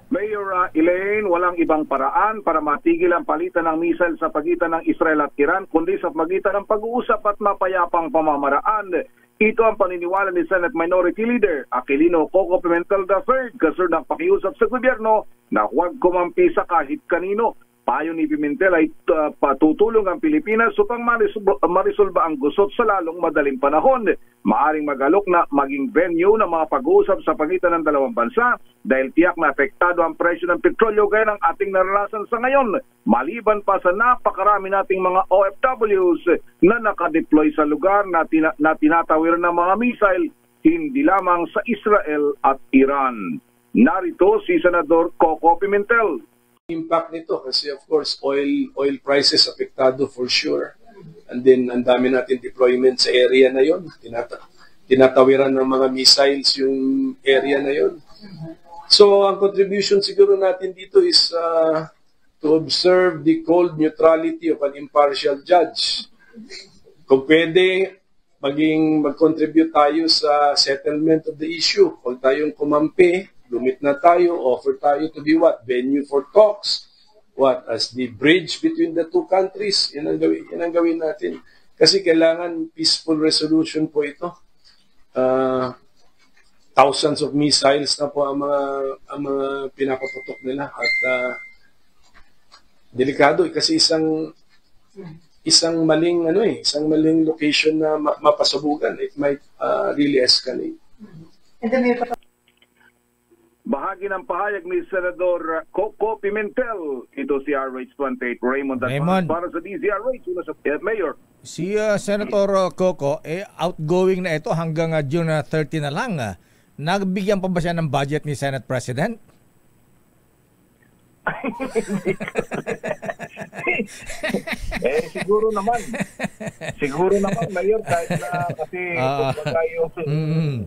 Mayor Elaine, walang ibang paraan para matigil ang palitan ng missile sa pagitan ng Israel at Iran, kundi sa pagitan ng pag-uusap at mapayapang pamamaraan. Ito ang paniniwala ni Senate Minority Leader Aquilino Coco Pimentel III, kasur ng pakiusap sa gobyerno na huwag kumampi sa kahit kanino. Payo ni Pimentel ay patutulong ang Pilipinas upang marisolba ang gusot sa lalong madaling panahon. Maaring magalok na maging venue ng mga pag-uusap sa pagitan ng dalawang bansa dahil tiyak na apektado ang presyo ng petrolyo gaya ng ating naranasan sa ngayon. Maliban pa sa napakarami nating mga OFWs na nakadeploy sa lugar na tinatawiran ng mga missile, hindi lamang sa Israel at Iran. Narito si Senador Coco Pimentel. Impact nito kasi of course oil prices apektado for sure, and then ang dami natin deployment sa area na yon, tinatawiran ng mga missiles yung area na yon. So ang contribution siguro natin dito is to observe the cold neutrality of an impartial judge. Kung pwede mag-contribute tayo sa settlement of the issue, kung tayong kumampi, lumit na tayo, offer tayo to be what? Venue for talks. What? As the bridge between the two countries. Yan ang gawin natin. Kasi kailangan peaceful resolution po ito. Thousands of missiles na po ang mga pinapaputok nila. At delikado kasi isang maling location na mapasubugan. It might really escalate. Bahagi ng pahayag ni Senador Coco Pimentel. Ito si RH28 Raymond para sa DZRH Mayor. Si Senator Coco, outgoing na ito hanggang June 30 na lang. Nagbigyan pa ba siya ng budget ni Senate President? Siguro naman. Mayor, kahit na kasi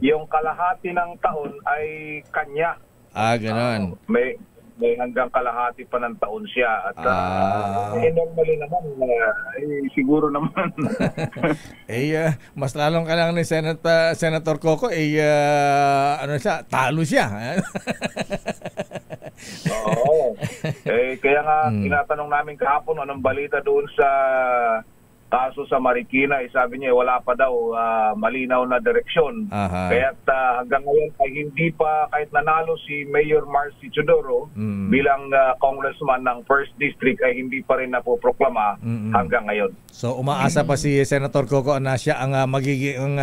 yung kalahati ng taon ay kanya. Ganon. May hanggang kalahati pa ng taon siya at normally naman siguro naman. Mas lalong kailangan ni Senator Coco talo siya. Oo. Kaya nga tinatanong namin kahapon anong balita doon sa kaso sa Marikina, sabi niya wala pa daw malinaw na direksyon. Kaya hanggang ngayon ay hindi pa, kahit nanalo si Mayor Marcy Chodoro bilang congressman ng 1st District, ay hindi pa rin napoproklama hanggang ngayon. So umaasa pa si Senator Coco na siya ang magiging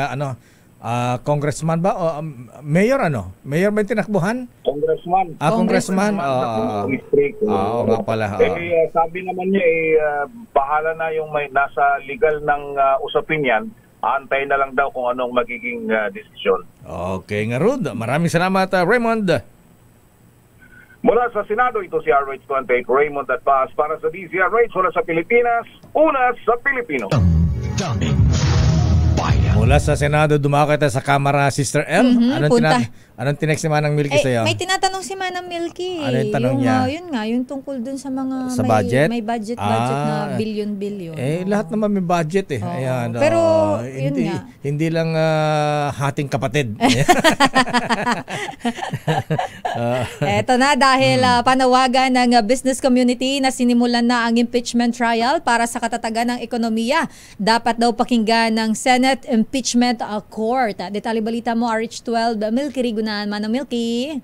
Congressman ba? O, mayor ano? Mayor ba yung tinakbuhan? Congressman. Congressman. Oo nga pala. Sabi naman niya, bahala na yung may nasa legal ng usapin yan. Aantayin na lang daw kung anong magiging desisyon. Okay nga, Rod. Maraming salamat, Raymond. Mula sa Senado, ito si RH28 Raymond at Paz para sa DZRH. Mula sa Pilipinas, una sa Pilipino. Mula sa Senado, dumakit sa Kamara, Sister L. Anong tinext si Manang Milky sa'yo? May tinatanong si Manang Milky. Ano yung tanong niya? Yun nga, yung tungkol dun sa mga sa budget? May budget na billion-billion. Lahat naman may budget eh. Ayan, pero yun nga. Hindi lang hating kapatid. Eto na, dahil panawagan ng business community na sinimulan na ang impeachment trial para sa katatagan ng ekonomiya. Dapat daw pakinggan ng Senate Impeachment Court. Detalye balita mo, RH12, Milky Rigunan, Manang Milky.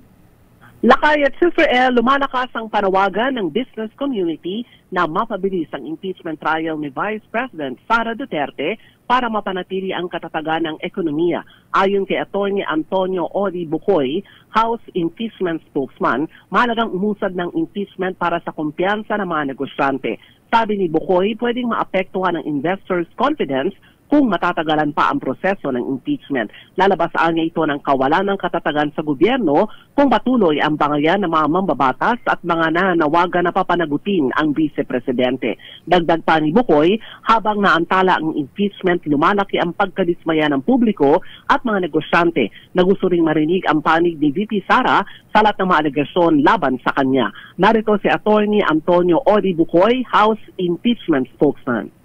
Lakay at Sister L, lumalakas ang panawagan ng business community na mapabilis ang impeachment trial ni Vice President Sara Duterte para mapanatili ang katatagan ng ekonomiya. Ayon kay Atty. Antonio Ori Bucoy, House Impeachment Spokesman, mahalagang umusad ng impeachment para sa kumpiyansa ng mga negosyante. Sabi ni Bucoy, pwedeng maapektuhan ang investors' confidence kung matatagalan pa ang proseso ng impeachment. Lalabasaan niya ito ng kawalan ng katatagan sa gobyerno kung patuloy ang bangayan ng mga mambabatas at mga nananawagan na papanagutin ang vice-presidente. Dagdag pa ni Bucoy, habang naantala ang impeachment, lumalaki ang pagkadismaya ng publiko at mga negosyante na gusto ring marinig ang panig ni VP Sara sa lahat ng mga alegasyon laban sa kanya. Narito si Atty. Antonio Ori Bucoy, House Impeachment Spokesman.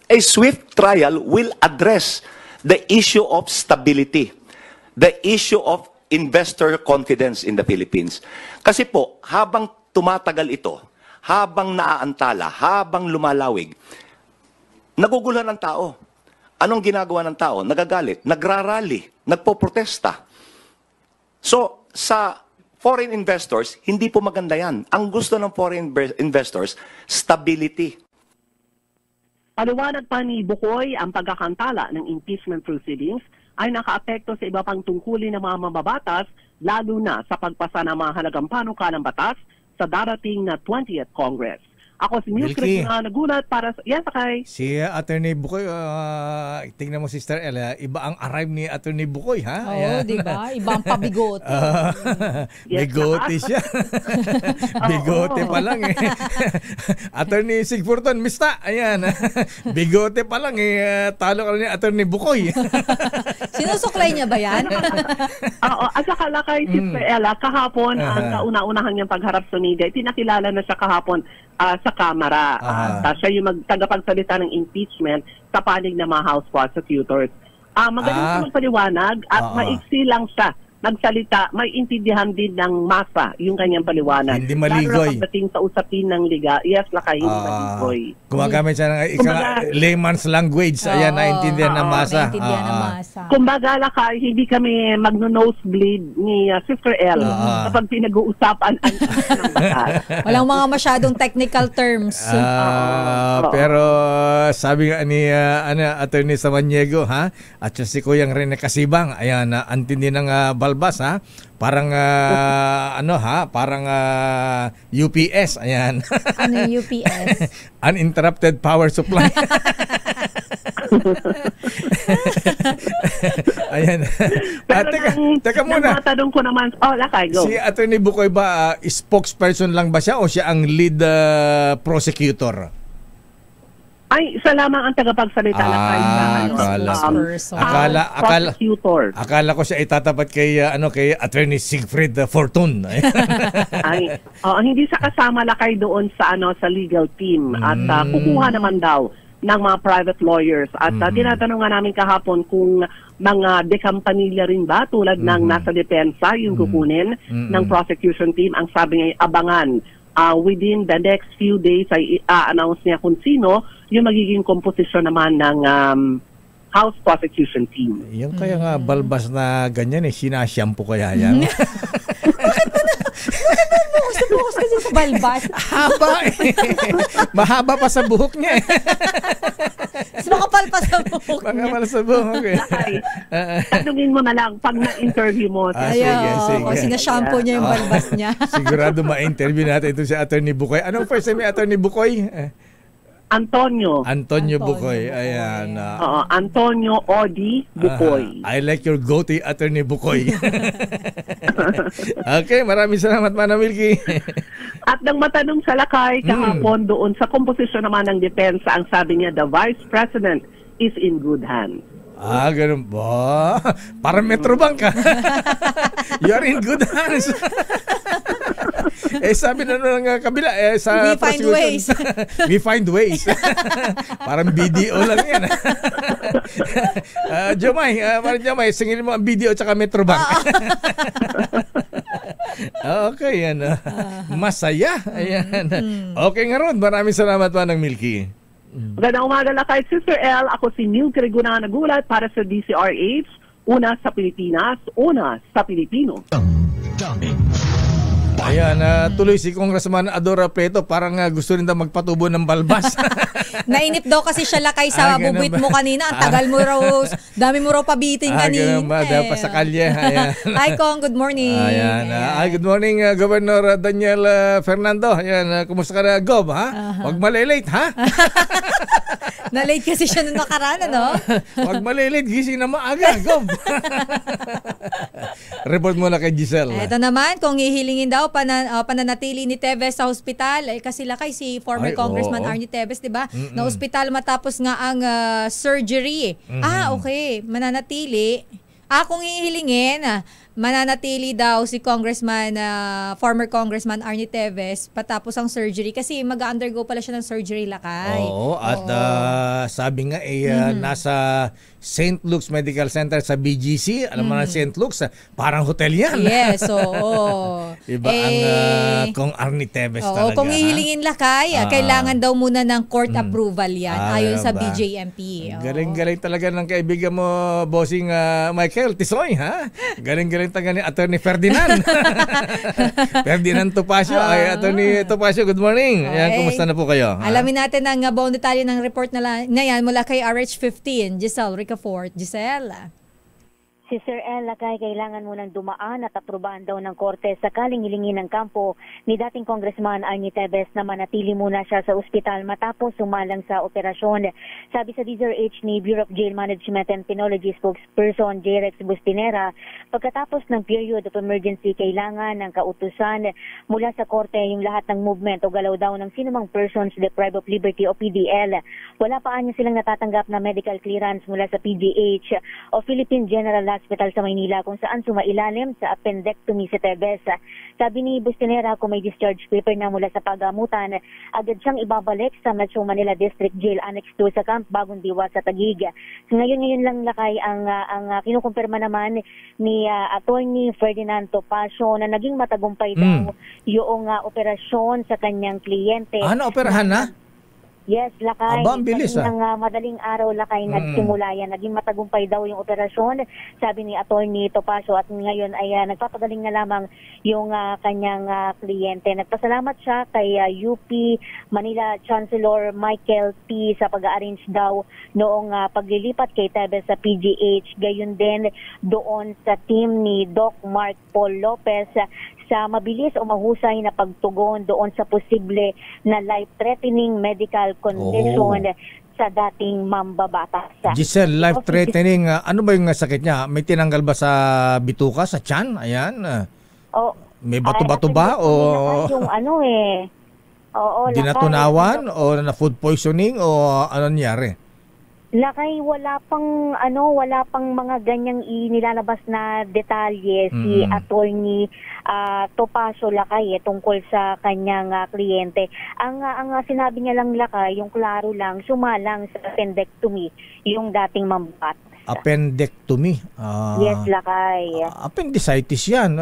A swift trial will address the issue of stability, the issue of investor confidence in the Philippines. Kasi po, habang tumatagal ito, habang naaantala, habang lumalawig, naguguluhan ang tao. Anong ginagawa ng tao? Nagagalit, nagrarally, nagpoprotesta. So, sa foreign investors, hindi po maganda yan. Ang gusto ng foreign investors, stability. Paliwanag pa ni Bucoy, ang pagkakantala ng impeachment proceedings ay nakaapekto sa iba pang tungkulin ng mga mababatas, lalo na sa pagpasa ng mga halagang panukalang batas sa darating na 20th Congress. Ako si Milky na nagulat para sa... Yan, Sakay. Si Atty. Bucoy, tingnan mo, Sister Ella, iba ang arrive ni Atty. Bucoy, ha? Oo, diba? Iba ang pabigote. Bigote siya. Bigote pa lang eh. Atty. Sigfurton, mista. Ayan. Bigote pa lang eh. Talo ka rin ni Atty. Bucoy. Sinusuklay niya ba yan? Oo. At saka Lakay, Sister Ella, kahapon, ang kauna-unahang niyang pagharap sa media, pinakilala na siya kahapon sa Kamara. Siya yung magtagapagsalita ng impeachment sa panig ng mga House prosecutors. Magaling siya magpaliwanag at maiksi lang siya nagsalita, may intindihan din ng masa yung kanyang paliwanag. Hindi maligoy. Lalo na pagdating sa usapin ng liga, yes, Lakay, hindi maligoy. Gumagamit siya ng layman's language. Ayan, naintindihan ng masa. Kumbaga, Lakay, hindi kami magno-nosebleed ni Sister L kapag pinag-uusapan ang batas. Walang mga masyadong technical terms. Pero sabi nga ni Atty. Samaniego, ha? At si Kuyang Rene Kasibang, ayan, antindi ng balbas, ha? Parang parang UPS, ayan. Ano yung UPS? Uninterrupted power supply. Ayan. Pero teka muna. Tanong ko naman, Lakay, go. Si Atty. Bucoy ba, spokesperson lang ba siya o siya ang lead prosecutor? Ay, isa lamang ang tagapagsalita Lakay akala ko siya itatapat kay Attorney Siegfried Fortun. Hindi sa kasama Lakay doon sa sa legal team at kukuha naman daw ng mga private lawyers at tinatanong nga namin kahapon kung mga dekampanilya rin ba tulad ng nasa depensa yung kukunin ng prosecution team. Ang sabi niya, abangan. Within the next few days ay announce niya kung sino yung magiging komposisyon naman ng House Prosecution Team. Yung kaya nga balbas na ganyan sinashampoo kaya yan. Buhos kasi sa balbas. Haba eh. Mahaba pa sa buhok niya eh. Mas makapal pa sa buhok niya. Makapal sa buhok. Okay. Tanungin mo na lang pag na-interview mo. Sige. Sinashampoo niya yung balbas niya. Sigurado ma-interview natin ito si Attorney Bukoy. Anong first name ni Attorney Bukoy? Antonio Bukoy. Ayan. Antonio Odi Bukoy. I like your goatee, Attorney Bukoy. Okay, maraming salamat, Manang Milky. At nang matanong sa Lakay kahapon doon sa komposisyon naman ng depensa, ang sabi niya, the Vice President is in good hands. Ganun ba? Parang Metrobank ka. You're in good hands. Sabi na ng kabila sa we find ways. We find ways. Parang BDO lang yan. Jomay, singilin mo ang BDO tsaka Metrobank. Okay, yan. Masaya. Ayan. Okay nga ron. Maraming salamat, Manang Milky. Magandang umaga na kay Sister L. Ako si Neil Criguna nagulat para sa DCRH. Una sa Pilipinas, una sa Pilipino. Ayan, tuloy si Congressman Adora Preto, parang gusto rin daw magpatubo ng balbas. Nainip daw kasi siya Lakay sa bubuit mo kanina. Ang tagal mo raw, dami mo raw pabitin kanina. Ganun ba? Dapat sa kalye. Hi, Kong. Good morning. Ayan. Good morning, Governor Daniel Fernando. Ayan, kumusta ka na, Gov, ha? Huwag malilate, ha? Na-late kasi siya nung nakaraan, no? Huwag malilate, gising na maaga, Gov. Report muna kay Giselle. Ito naman, kung ihilingin daw pananatili ni Teves sa hospital, kasi Lakay si former Congressman Arnie Teves, di ba? Na hospital matapos nga ang surgery. Okay. Mananatili. Kung ihilingin, mananatili daw si former Congressman Arnie Teves patapos ang surgery kasi mag-undergo pala siya ng surgery, Lakay. At sabi nga nasa St. Luke's Medical Center sa BGC. Alam mo na St. Luke's, parang hotel yan. Yes, oo. Iba ang kung Arnie Teves talaga. Kung ihilingin, Lakay, kailangan daw muna ng court approval yan ayon sa BJMP. Galing-galing talaga ng kaibigan mo, bossing Michael Tisoy, ha? Galing-galing taga ni Attorney Ferdinand. Ferdinand Topacio. Attorney Topacio, good morning. Ayan, kumusta na po kayo? Alamin natin ang buong detalye ng report na yan mula kay RH15. Giselle Ricafort. Giselle. Si Sir L. Lakay kailangan munang dumaan at aprubahan daw ng korte sakaling hilingin ng kampo ni dating Congressman Arnie Teves na manatili muna siya sa ospital matapos sumalang sa operasyon. Sabi sa DZRH ni Bureau of Jail Management and Penology spokesperson J. Rex Bustinera, pagkatapos ng period of emergency, kailangan ng kautusan mula sa korte yung lahat ng movement o galaw daw ng sinumang persons deprived of liberty o PDL. Wala pa niya silang natatanggap na medical clearance mula sa PGH o Philippine General Hospital sa Maynila kung saan sumailalim sa appendectomy si Teves. Sabi ni Bustinera, kung may discharge paper na mula sa pagamutan, agad siyang ibabalik sa Metro Manila District Jail Annex 2 sa Camp Bagong Diwa sa Taguig. Ngayon lang, Lakay, ang kinukumpirma naman ni Attorney Ferdinand Topacio na naging matagumpay daw yung operasyon sa kanyang kliyente. Operahan na? Yes, Lakay. Ang bilis, madaling araw, Lakay, nagsimula yan. Naging matagumpay daw yung operasyon, sabi ni Attorney Topacio, at ngayon ay nagpapagaling na lamang yung kanyang kliyente. Nagpasalamat siya kay UP Manila Chancellor Michael T. sa pag-arrange daw noong paglilipat kay Teves sa PGH. Gayon din doon sa team ni Doc Mark Paul Lopez sa mabilis o mahusay na pagtugon doon sa posible na life-threatening medical condition sa dating mambabatas. Giselle, life-threatening, ano ba yung sakit niya? May tinanggal ba sa bituka, sa tiyan? Ayan. May bato-bato ba? O yung dinatunawan? O na food poisoning? O ano nangyari? Lakay, wala pang mga ganyang inilalabas na detalye si Attorney Topacio, Lakay, tungkol sa kanyang kliyente. Ang sinabi niya lang, Lakay, yung klaro lang, sumalang sa appendectomy yung dating mambat. Appendectomy. Yes, Lakay. Appendicitis yan.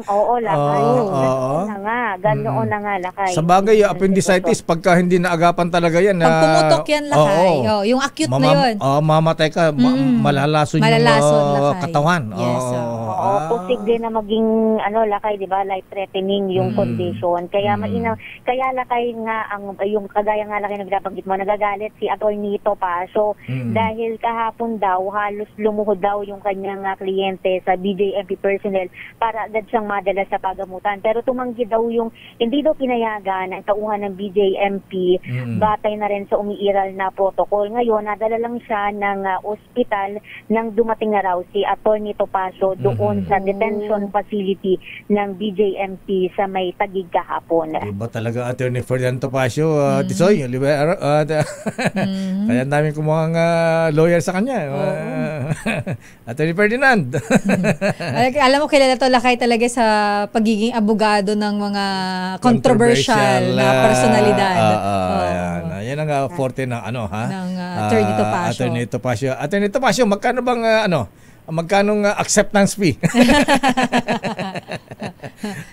Oo, Lakay. Ganoon na nga, Lakay. Sa bagay, appendicitis, pagka hindi naagapan talaga yan. Pag pumutok yan, Lakay. Yung acute na yun. Mamatay ka, malalason yung katawan. Yes. posible na maging lakay, 'di ba, life threatening yung condition. Kaya kaya lakay nga yung kagaya nga lakay nagbabanggit mo, nagagalit si Atty. Topacio dahil kahapon daw halos lumuhod daw yung kanyang kliyente sa BJMP personnel para agad siyang madala sa pagamutan. Pero tumanggi daw yung hindi daw pinayagan ang tauhan ng BJMP batay na rin sa umiiral na protocol. Ngayon, nadala lang siya ng ospital nang dumating na raw si Atty. Topacio doon sa detention facility ng BJMP sa may Taguig kahapon. Iba talaga Atty. Ferdinand Topacio, Tisoy, kaya namin kumuhang lawyer sa kanya. Atty. Ferdinand. Alam mo, kilala to lakay talaga sa pagiging abogado ng mga controversial na personalidad. Yan ang forte ng ng Atty. Topacio. Atty. Topacio, magkano bang magkano acceptance fee?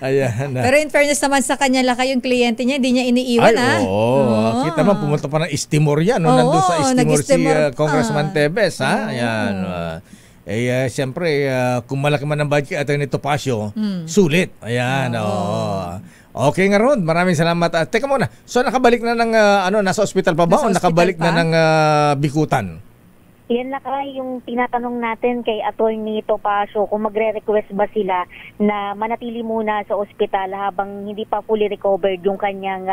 Ayan. Pero in fairness naman sa kanya, lakay yung kliyente niya, hindi niya iniiwan. Kita mo, pumunta pa ng Istimor yan. Nandun sa Istimor si Congressman Tebes. Ayan. Siyempre, kung malaki man ang budget at nito Topacio, sulit. Ayan. Okay nga Rod, maraming salamat. Teka muna, so nakabalik na ng, nasa ospital pa ba o nakabalik na ng bikutan? Yan lakay yung tinatanong natin kay Atty. Topacio kung magre-request ba sila na manatili muna sa ospital habang hindi pa fully recovered yung kanyang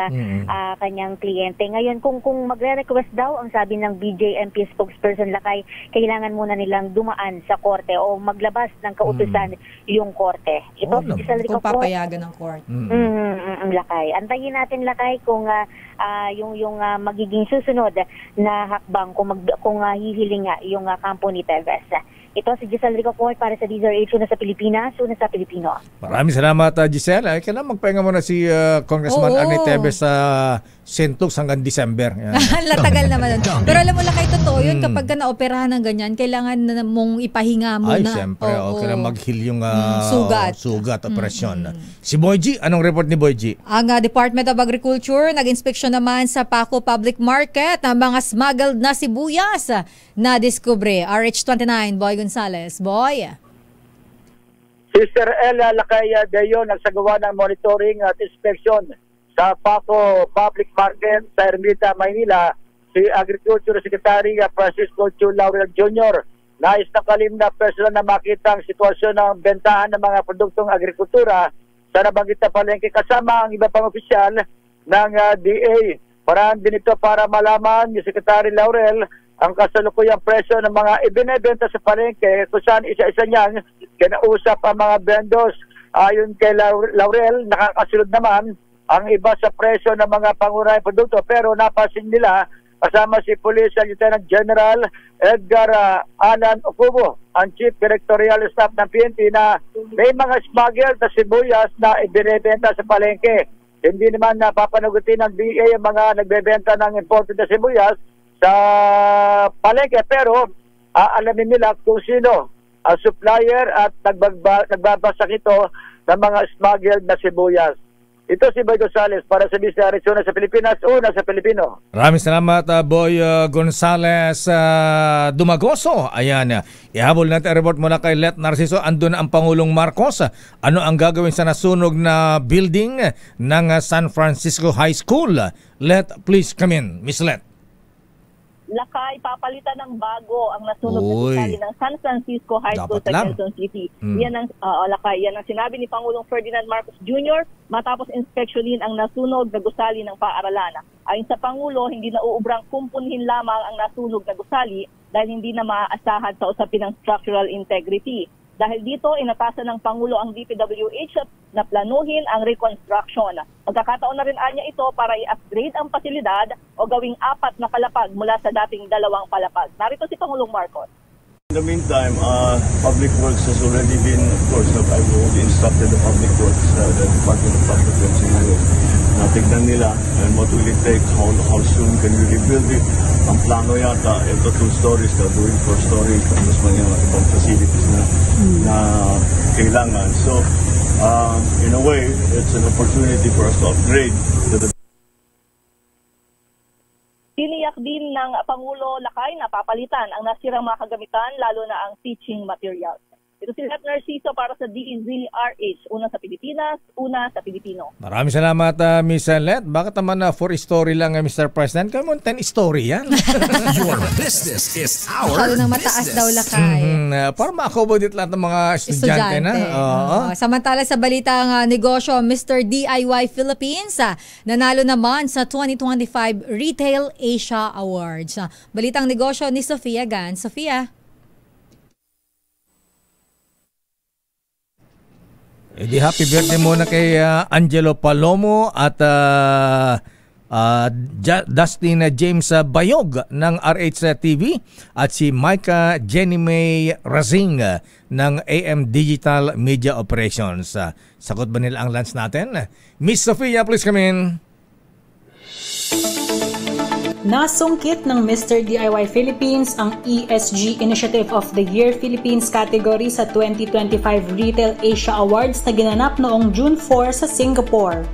kliyente. Ngayon kung magre-request daw, ang sabi ng BJMP spokesperson lakay, kailangan muna nilang dumaan sa korte o maglabas ng kautusan yung korte. Ito kung papayagan ng korte. Lakay. Antayin natin lakay kung yung magiging susunod na hakbang kung hihiling yung kampo ni Tebes. Ito si Giselle Ricoport para sa DZRH, una sa Pilipinas, una sa Pilipino. Maraming salamat Giselle. Kailan magpahinga muna si Congressman Arnie Tebes sa Sentux hanggang December. Latagal naman. Pero alam mo lakay, totoo yun, kapag ka naoperahan ng ganyan, kailangan na mong ipahinga muna. Ay, siyempre. Kailangan mag-heal yung sugat, operasyon. Si Boy G, anong report ni Boy G? Ang Department of Agriculture nag-inspeksyon naman sa Paco Public Market ng mga smuggled na sibuyas na diskubre. RH29, Boy Gonzales. Boy. Sister Ella Lakaya Gayo nagsagawa ng monitoring at inspection sa Paco Public Market sa Ermita, Maynila, si Agriculture Secretary Francisco Chu Laurel Jr. Nais na kalim na personal na makita ang sitwasyon ng bentahan ng mga produktong agrikultura sa nabanggit na palengke kasama ang iba pang opisyal ng DA. Paraan din ito para malaman ni Secretary Laurel ang kasalukuyang presyo ng mga ibinebenta sa palengke kung saan isa-isa niyang kinausap ang mga vendors. Ayon kay Laurel, nakakasunod naman ang iba sa presyo ng mga pangunahing produkto pero napansin nila kasama si Police Lieutenant General Edgar Alan Okubo, ang Chief Directorial Staff ng PNP, na may mga smuggled na sibuyas na ibinebenta sa palengke. Hindi naman napapanagutin ng DA ang mga nagbebenta ng imported na sibuyas sa palengke pero alamin nila kung sino ang supplier at nagbabasak ito ng mga smuggled na sibuyas. Ito si Boy Gonzales para sa DZRH, una sa Pilipinas, una sa Pilipino. Maraming salamat Boy Gonzales Dumagoso. Ayan, ihabol natin ang report mula kay Let Narciso. Andun ang Pangulong Marcos. Ano ang gagawin sa nasunog na building ng San Francisco High School? Let, please come in. Miss Let. Lakay, papalitan ng bago ang nasunog na gusali ng San Francisco High School sa Quezon City. Yan ang Lakay, yan ang sinabi ni Pangulong Ferdinand Marcos Jr. matapos inspeksyonin ang nasunog na gusali ng paaralan. Ayon sa Pangulo, hindi na uubrang kumpunhin lamang ang nasunog na gusali dahil hindi na maaasahan sa usapin ng structural integrity. Dahil dito, inatasan ng Pangulo ang DPWH na planuhin ang reconstruction. Magkakataon na rin anya ito para i-upgrade ang pasilidad o gawing 4 na palapag mula sa dating 2 palapag. Narito si Pangulong Marcos. In the meantime, Public Works has already been, of course, I've already instructed the Public Works, the Department of Public Works in Europe. Natignan nila and what will it take, how soon can we rebuild it. Ang plano yata, ito 2 stories, gagawin 4 stories, tapos mga ibang facilities na kailangan. So, in a way, it's an opportunity for us to upgrade the Tiniyak din ng Pangulo Lakay na papalitan ang nasirang mga kagamitan, lalo na ang teaching materials. Ito si Let Narciso para sa DZRH. Una sa Pilipinas, una sa Pilipino. Maraming salamat, Miss Let. Bakit naman 4 story lang, Mr. President? Kaya mo 10 story yan. Your business is our Masyado nang mataas daw, Lakay. Para ma-accommodate lahat ng mga estudyante na. Samantala sa balitang negosyo, Mr. DIY Philippines nanalo naman sa 2025 Retail Asia Awards. Balitang negosyo ni Sofia Gan. Sofia. Di happy birthday muna kay Angelo Palomo at Dustin James Bayog ng RH TV at si Micah Jenny May Razing ng AM Digital Media Operations. Sagot ba nila ang lunch natin? Miss Sofia, please come in. Nasungkit ng Mr. DIY Philippines ang ESG Initiative of the Year Philippines category sa 2025 Retail Asia Awards na ginanap noong June 4 sa Singapore.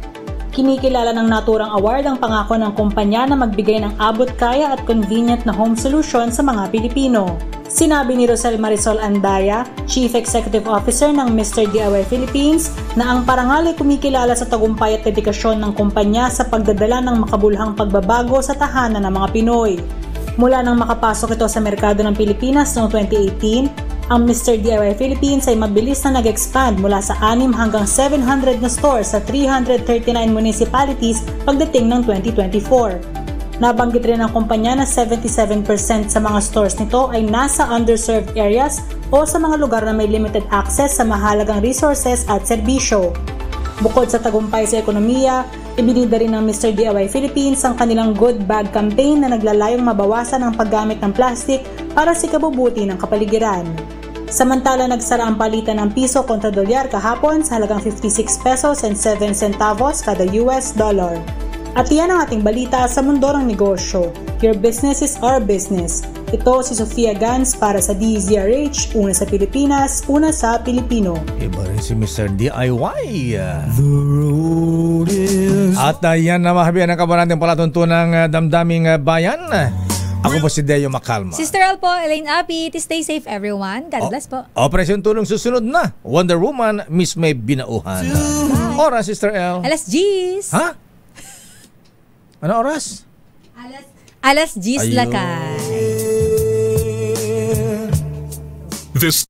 Kinikilala ng naturang award ang pangako ng kumpanya na magbigay ng abot-kaya at convenient na home solution sa mga Pilipino. Sinabi ni Rosel Marisol Andaya, Chief Executive Officer ng Mr. DIY Philippines, na ang parangal ay kumikilala sa tagumpay at dedikasyon ng kumpanya sa pagdadala ng makabuluhang pagbabago sa tahanan ng mga Pinoy. Mula nang makapasok ito sa merkado ng Pilipinas noong 2018, ang Mr. DIY Philippines ay mabilis na nag-expand mula sa 6 hanggang 700 na stores sa 339 municipalities pagdating ng 2024. Nabanggit rin ng kumpanya na 77% sa mga stores nito ay nasa underserved areas o sa mga lugar na may limited access sa mahalagang resources at serbisyo. Bukod sa tagumpay sa ekonomiya, ibinida rin ng Mr. DIY Philippines ang kanilang Good Bag campaign na naglalayong mabawasan ang paggamit ng plastic para sa ikabubuti ng kapaligiran. Samantala, nagsara ang palitan ng piso kontra dolyar kahapon sa halagang 56 pesos and 7 centavos kada US dollar. At iyan ang ating balita sa mundo ng negosyo. Your business is our business. Ito si Sofia Gans para sa DZRH, una sa Pilipinas, una sa Pilipino. Iba rin si Mr. DIY. At yan na mahabian ang kabaran natin palatuntunang damdaming bayan. Ako po si Deo Macalma. Sister Al po, Elaine Apit. Stay safe everyone. God bless po. Operasyon Tulong susunod na. Wonder Woman, Miss May Binauhan. Oras, Sister L. Alas G's. Ha? Ano oras? Alas G's, Lakay. This